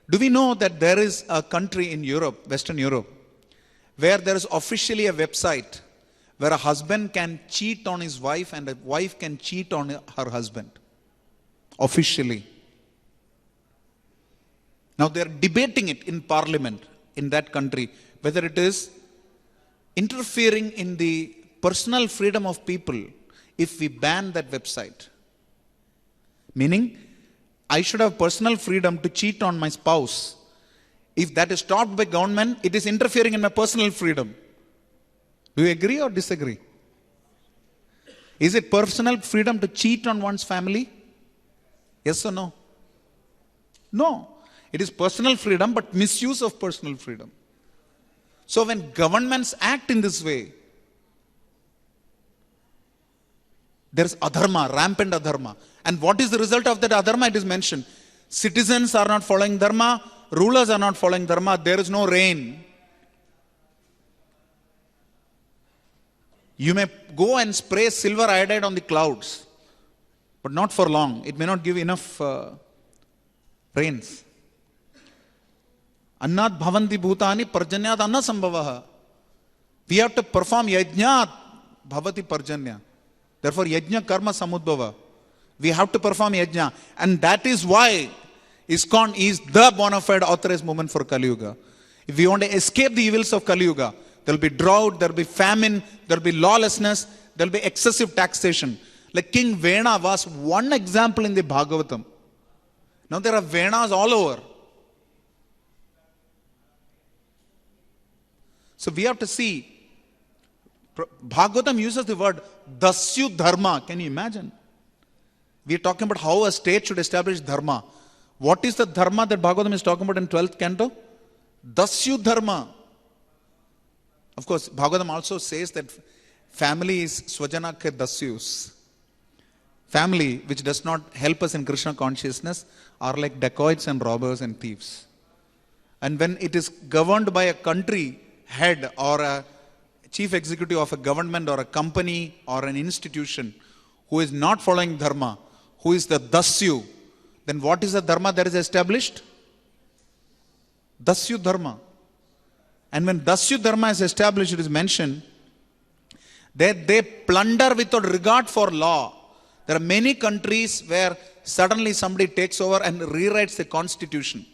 do we know that there is a country in Europe, Western Europe, where there is officially a website where a husband can cheat on his wife and a wife can cheat on her husband? Officially. Now they are debating it in parliament in that country, whether it is interfering in the personal freedom of people if we ban that website. Meaning, I should have personal freedom to cheat on my spouse. If that is stopped by government, it is interfering in my personal freedom. Do you agree or disagree? Is it personal freedom to cheat on one's family? Yes or no? No. It is personal freedom, but misuse of personal freedom. So when governments act in this way, there is adharma, rampant adharma. And what is the result of that adharma? It is mentioned. Citizens are not following dharma, rulers are not following dharma, there is no rain. You may go and spray silver iodide on the clouds, but not for long. It may not give enough rains. Annat bhavanti bhutani parjanyat anna sambhavaha. We have to perform yajnat bhavati parjanya. Therefore, yajna karma samudbhava. We have to perform yajna. And that is why ISKCON is the bona fide authorized movement for Kali Yuga. If we want to escape the evils of Kali Yuga, there will be drought, there will be famine, there will be lawlessness, there will be excessive taxation. Like King Vena was one example in the Bhagavatam. Now there are Venas all over. So we have to see, Bhagavatam uses the word dasyu dharma. Can you imagine? We are talking about how a state should establish dharma. What is the dharma that Bhagavatam is talking about in 12th canto? Dasyu dharma. Of course, Bhagavatam also says that family is swajana ke dasyus. Family which does not help us in Krishna consciousness are like dacoits and robbers and thieves. And when it is governed by a country head or a chief executive of a government or a company or an institution who is not following dharma, who is the dasyu, then what is the dharma that is established? Dasyu dharma. And when dasyu dharma is established, it is mentioned They plunder without regard for law. There are many countries where suddenly somebody takes over and rewrites the constitution.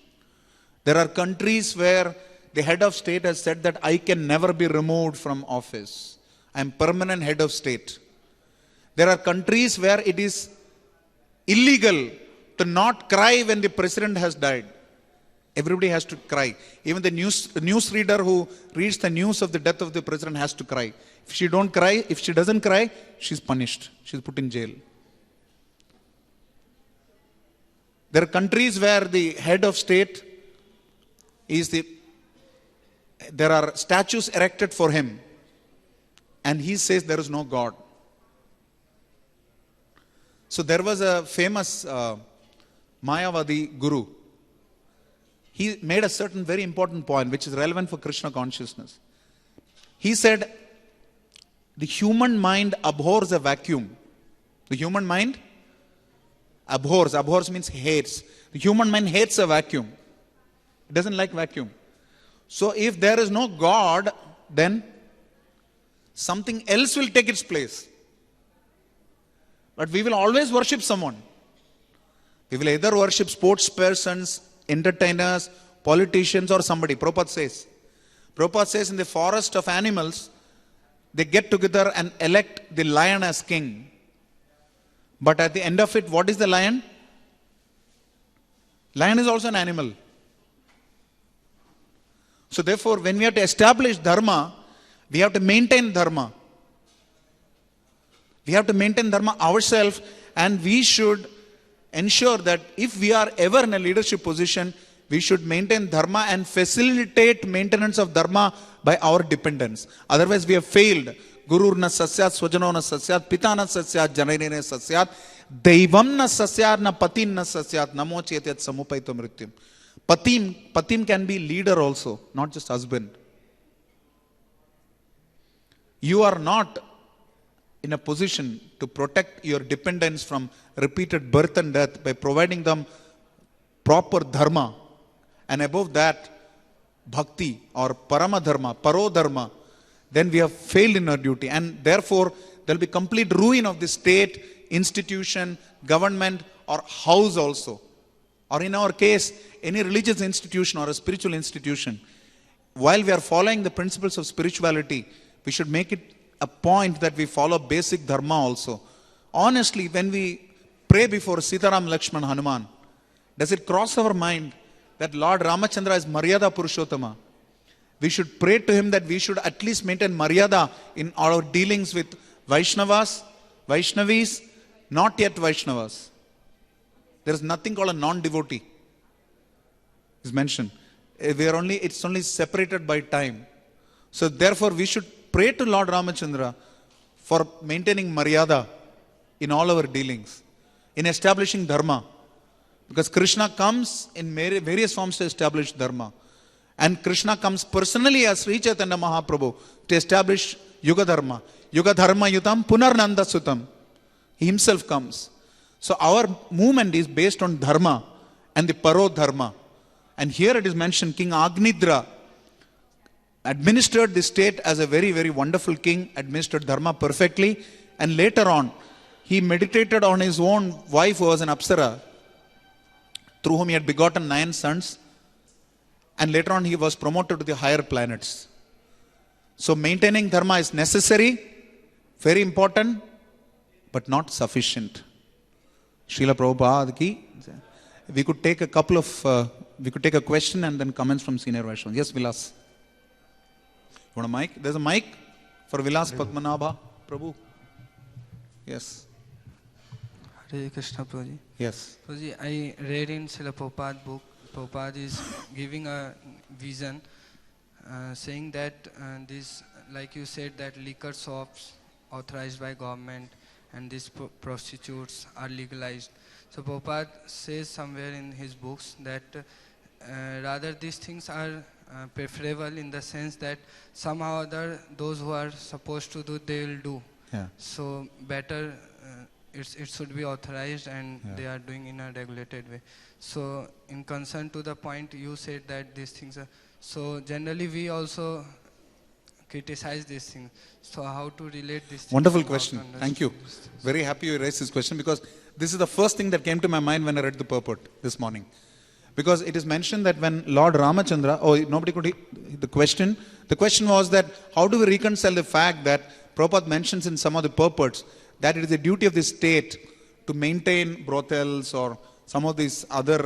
There are countries where the head of state has said that I can never be removed from office. I am permanent head of state. There are countries where it is illegal to not cry when the president has died. Everybody has to cry. Even the news reader who reads the news of the death of the president has to cry. If she doesn't cry, she's punished. She's put in jail. There are countries where the head of state there are statues erected for him, and he says there is no God. So there was a famous Mayavadi guru. He made a certain very important point which is relevant for Krishna consciousness. He said, the human mind abhors a vacuum. The human mind abhors. Abhors means hates. The human mind hates a vacuum. It doesn't like vacuum. So if there is no God, then something else will take its place. But we will always worship someone. We will either worship sports persons, entertainers, politicians, or somebody. Prabhupada says in the forest of animals, they get together and elect the lion as king. But at the end of it, what is the lion? Lion is also an animal. So therefore, when we have to establish dharma, we have to maintain dharma. We have to maintain dharma ourselves, and we should ensure that if we are ever in a leadership position, we should maintain dharma and facilitate maintenance of dharma by our dependents. Otherwise, we have failed. Guru na sasyat, swajano na sasyat, pita na sasyat, janane na sasyat, daivam na sasyat, na patin na sasyat, namo chetyat samupaito mrityum. Patim can be leader also, not just husband. You are not in a position to protect your dependents from repeated birth and death by providing them proper dharma. And above that, bhakti or parama dharma, paro dharma, then we have failed in our duty. And therefore, there will be complete ruin of the state, institution, government, or house also. Or in our case, any religious institution or a spiritual institution. While we are following the principles of spirituality, we should make it a point that we follow basic dharma also. Honestly, when we pray before Sitaram, Lakshman, Hanuman, does it cross our mind that Lord Ramachandra is Maryada Purushottama? We should pray to him that we should at least maintain Maryada in our dealings with Vaishnavas, Vaishnavis, not yet Vaishnavas. There is nothing called a non-devotee. Is mentioned. It's only separated by time. So therefore we should pray to Lord Ramachandra for maintaining Maryada in all our dealings, in establishing dharma. Because Krishna comes in various forms to establish dharma. And Krishna comes personally as Sri Chaitanya Mahaprabhu to establish Yuga Dharma. Yuga Dharma Yutam Punarnanda Sutam. He himself comes. So our movement is based on dharma and the paro dharma. And here it is mentioned King Agnidra administered the state as a very, very wonderful king, administered dharma perfectly. And later on, he meditated on his own wife who was an Apsara, through whom he had begotten 9 sons. And later on, he was promoted to the higher planets. So maintaining dharma is necessary, very important, but not sufficient. Srila Prabhupada ki. We could take a question and then comments from senior Vaishnavas. Yes, Vilas. You want a mic? There's a mic for Vilas Padmanabha. Prabhu. Yes. Hare Krishna, Prabhuji. Yes. Prabhuji, I read in Srila Prabhupada book, Prabhupada is giving a vision saying that this, like you said, that liquor shops authorized by government and these prostitutes are legalized. So Prabhupada says somewhere in his books that rather these things are preferable in the sense that somehow or other those who are supposed to do, they will do. Yeah. So better it should be authorized and they are doing in a regulated way. So in concern to the point you said that these things are, so generally we also criticize these things. So how to relate these things? Wonderful and how question. to Thank you. understand these things? Very happy you raised this question, because this is the first thing that came to my mind when I read the purport this morning. Because it is mentioned that when Lord Ramachandra, nobody could, the question was that how do we reconcile the fact that Prabhupada mentions in some of the purports that it is the duty of the state to maintain brothels or some of these other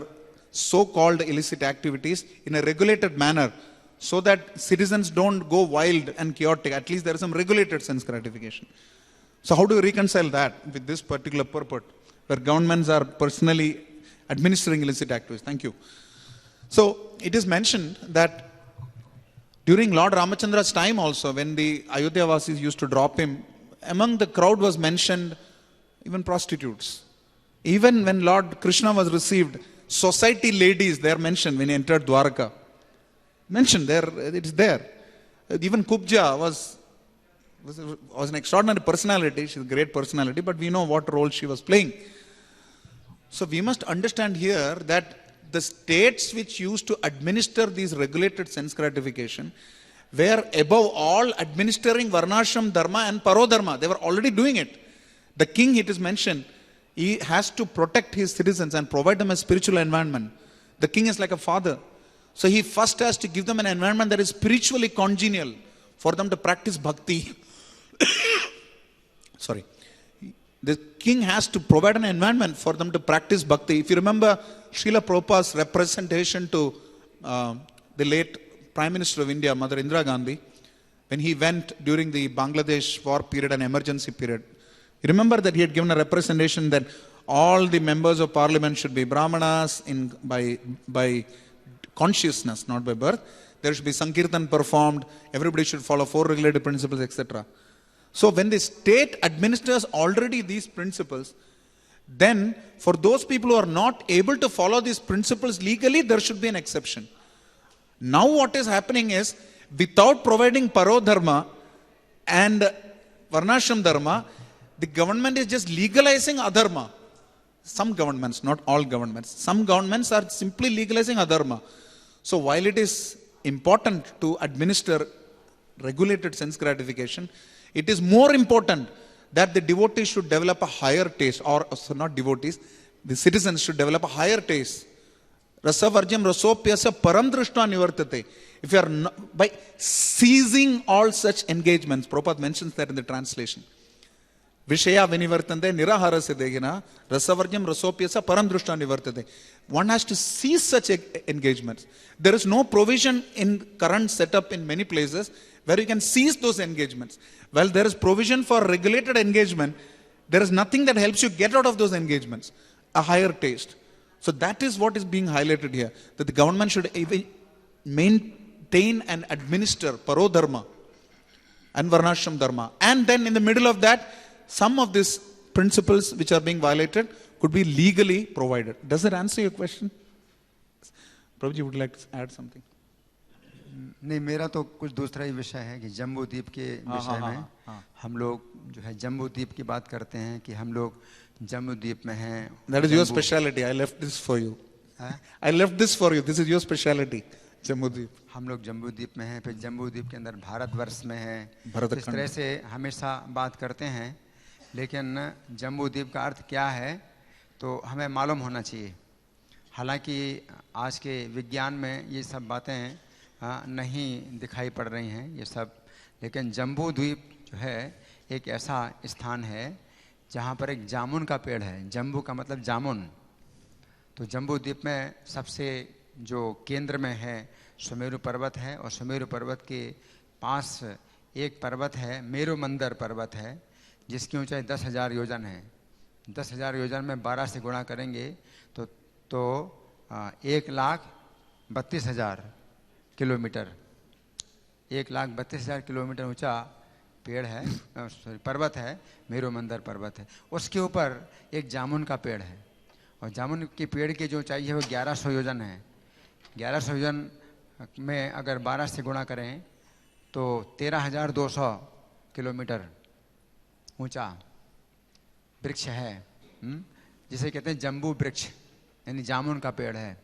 so-called illicit activities in a regulated manner, so that citizens don't go wild and chaotic. At least there is some regulated sense gratification. So how do we reconcile that with this particular purport, where governments are personally administering illicit activities? Thank you. So it is mentioned that during Lord Ramachandra's time also, when the Ayodhya Vasis used to drop him, among the crowd was mentioned even prostitutes. Even when Lord Krishna was received, society ladies, they are mentioned when he entered Dwaraka. Mentioned there, it's there. Even Kubja was an extraordinary personality. She's a great personality, but we know what role she was playing. So we must understand here that the states which used to administer these regulated sense gratification were above all administering Varnashram Dharma and Parodharma. They were already doing it. The king, it is mentioned, he has to protect his citizens and provide them a spiritual environment. The king is like a father. So he first has to give them an environment that is spiritually congenial for them to practice bhakti. Sorry. The king has to provide an environment for them to practice bhakti. If you remember Srila Prabhupada's representation to the late Prime Minister of India, Mother Indira Gandhi, when he went during the Bangladesh war period and emergency period, you remember that he had given a representation that all the members of parliament should be Brahmanas by consciousness, not by birth. There should be Sankirtan performed, everybody should follow 4 regulative principles, etc. So when the state administers already these principles, then for those people who are not able to follow these principles legally, there should be an exception. Now what is happening is, without providing Parodharma and Varnashram Dharma, the government is just legalizing adharma. Some governments, not all governments. Some governments are simply legalizing adharma. So while it is important to administer regulated sense gratification, it is more important that the devotees should develop a higher taste, or not devotees, the citizens should develop a higher taste. Rasavarjam rasopyasya param drishta nivartate. If you are not, by ceasing all such engagements, Prabhupada mentions that in the translation. Vishaya vinivartante niraharasya degina rasavarjam rasopyasya param drishta nivartate. One has to cease such engagements. There is no provision in current setup in many places where you can cease those engagements. Well, there is provision for regulated engagement. There is nothing that helps you get out of those engagements. A higher taste. So that is what is being highlighted here. That the government should even maintain and administer Parodharma and Varnashram Dharma. And then in the middle of that, some of these principles which are being violated could be legally provided. Does that answer your question? Prabhuji, would you like to add something? नहीं, मेरा तो कुछ दूसरा ही विषय है कि जम्बू द्वीप के विषय में हम लोग जो है जम्बू द्वीप की बात करते हैं कि हम लोग जम्बू द्वीप में हैं. That is your specialty. I left this for you. I left this for you. This is your specialty. Jambu द्वीप. हम लोग जम्बू द्वीप में हैं, फिर जम्बू द्वीप के अंदर भारतवर्ष में हैं. इस भारतखंड. तरह से हमेशा बात करते हैं, लेकिन जम्बू द्वीप का अर्थ क्या है तो हमें मालूम होना चाहिए. हालांकि आज के विज्ञान में ये सब बातें नहीं दिखाई पड़ रही हैं ये सब, लेकिन जम्बू द्वीप जो है एक ऐसा स्थान है जहाँ पर एक जामुन का पेड़ है. जम्बू का मतलब जामुन. तो जम्बू द्वीप में सबसे जो केंद्र में है सुमेरु पर्वत है, और सुमेरु पर्वत के पास एक पर्वत है, मेरु मंदर पर्वत है, जिसकी ऊंचाई 10,000 योजन है. 10,000 योजन में 12 से गुणा करेंगे तो 1,32,000 किलोमीटर, 1,32,000 किलोमीटर ऊंचा पेड़ है, पर्वत है, मेरु मंदर पर्वत है. उसके ऊपर एक जामुन का पेड़ है, और जामुन के पेड़ की जो ऊंचाई है वो 1100 योजन है. 1100 योजन में अगर 12 से गुणा करें तो 13,200 किलोमीटर ऊंचा वृक्ष है, जिसे कहते हैं जम्बू वृक्ष, यानी जामुन का पेड़ है.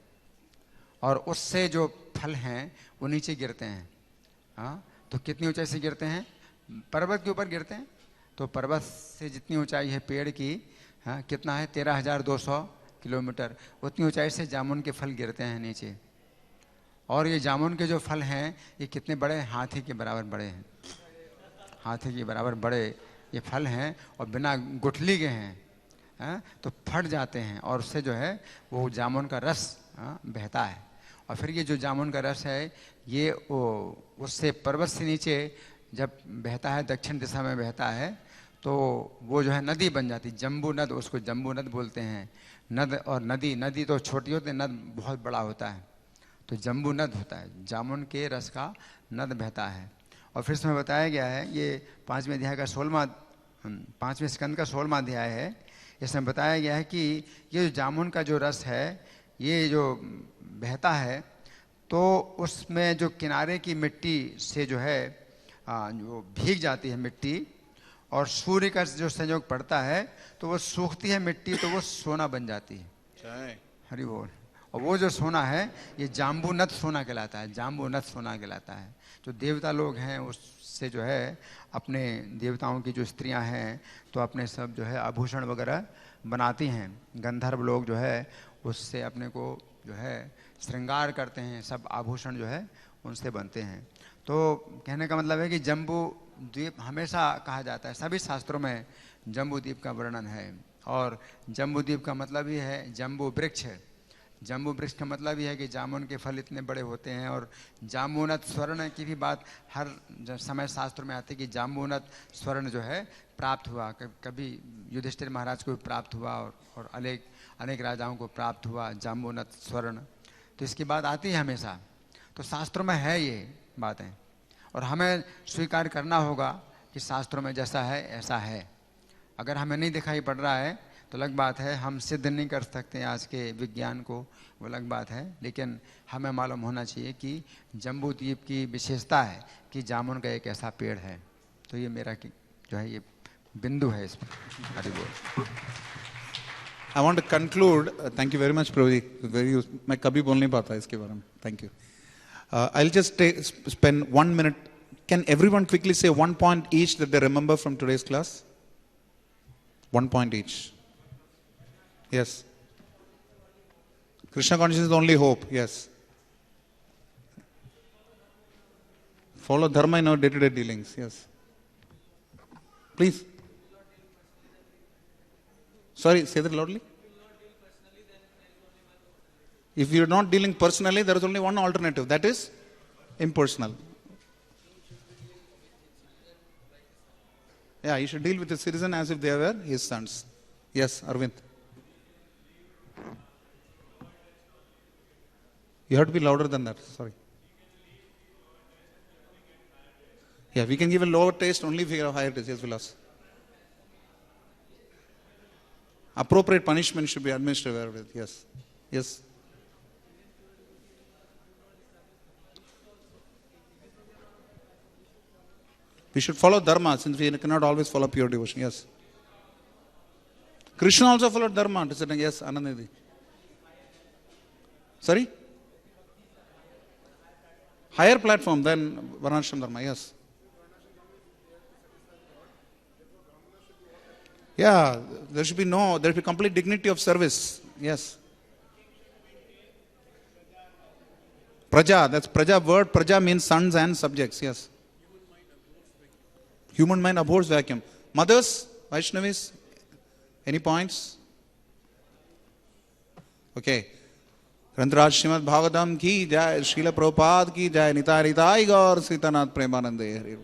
और उससे जो फल हैं वो नीचे गिरते हैं. तो कितनी ऊंचाई से गिरते हैं? पर्वत के ऊपर गिरते हैं। तो पर्वत से जितनी ऊंचाई है पेड़ की, हाँ, कितना है, 13,200 किलोमीटर, उतनी ऊंचाई से जामुन के फल गिरते हैं नीचे। और ये जामुन के जो फल हैं ये कितने बड़े, हाथी के बराबर बड़े हैं, हाथी के बराबर बड़े ये फल हैं, और बिना गुठली के हैं, हाँ, तो फट जाते हैं, और उससे जो है वो जामुन का रस, हाँ, बहता है। और फिर ये जो जामुन का रस है ये वो उससे पर्वत से नीचे जब बहता है, दक्षिण दिशा में बहता है, तो वो जो है नदी बन जाती, जम्बू नद, उसको जम्बू नद बोलते हैं। नद और नदी, नदी तो छोटी होती है, नद बहुत बड़ा होता है, तो जम्बू नद होता है, जामुन के रस का नद बहता है। और फिर इसमें बताया गया है, ये 5वें अध्याय का 5वें स्कंद का 16वां अध्याय है, इसमें बताया गया है कि ये जो जामुन का जो रस है ये जो बहता है, तो उसमें जो किनारे की मिट्टी से जो है जो भीग जाती है मिट्टी, और सूर्य का जो संयोग पड़ता है तो वो सूखती है मिट्टी, तो वो सोना बन जाती है। हरि बोल। और वो जो सोना है ये जाम्बूनद सोना कहलाता है, जाम्बूनद सोना कहलाता है। जो देवता लोग हैं उससे जो है अपने देवताओं की जो स्त्रियां हैं तो अपने सब जो है आभूषण वगैरह बनाती हैं। गंधर्व लोग जो है उससे अपने को जो है श्रृंगार करते हैं, सब आभूषण जो है उनसे बनते हैं। तो कहने का मतलब है कि जम्बू द्वीप हमेशा कहा जाता है, सभी शास्त्रों में जम्बू द्वीप का वर्णन है। और जम्बू द्वीप का मतलब ही है जम्बू वृक्ष है। जम्बू वृक्ष का मतलब ही है कि जामुन के फल इतने बड़े होते हैं। और जाम्बूनद स्वर्ण की भी बात हर समय शास्त्र में आती है कि जाम्बूनद स्वर्ण जो है प्राप्त हुआ, कभी युधिष्ठिर महाराज को भी प्राप्त हुआ और अनेक राजाओं को प्राप्त हुआ जाम्बूनद स्वर्ण। तो इसकी बात आती है हमेशा, तो शास्त्रों में है ये बातें, और हमें स्वीकार करना होगा कि शास्त्रों में जैसा है ऐसा है। अगर हमें नहीं दिखाई पड़ रहा है तो अलग बात है, हम सिद्ध नहीं कर सकते आज के विज्ञान को, वो अलग बात है, लेकिन हमें मालूम होना चाहिए कि जम्बू द्वीप की विशेषता है कि जामुन का एक ऐसा पेड़ है। तो ये मेरा जो है ये बिंदु है इसमें। हरि बोल। I want to conclude. Thank you very much, Prabhu. मैं कभी बोल नहीं पाता इसके बारे में. Thank you. I'll just spend 1 minute. Can everyone quickly say 1 point each that they remember from today's class? 1 point each. Yes. Krishna consciousness is the only hope. Yes. Follow dharma in our day-to-day dealings. Yes. Please. Sorry, say that loudly. If you're not dealing personally, there is only one alternative. That is impersonal. Yeah, you should deal with the citizen as if they were his sons. Yes, Arvind. You have to be louder than that. Sorry. Yeah, we can give a lower taste only if we have higher taste. Yes, Vilas. Appropriate punishment should be administered with. Yes. Yes. We should follow dharma since we cannot always follow pure devotion. Yes. Krishna also followed dharma. Yes, Anandidi. Sorry? Higher platform than Varnashram dharma. Yes. Yeah, there should be complete dignity of service. Yes. Praja, that's Praja word. Praja means sons and subjects. Yes. Human mind abhors vacuum. Mothers, Vaishnavis, any points? Okay. Grantaraj Srimad Bhagavatam ki jai, Srila Prabhupada ki jai, Nitai Nitai Gaur Sitanath Premanande.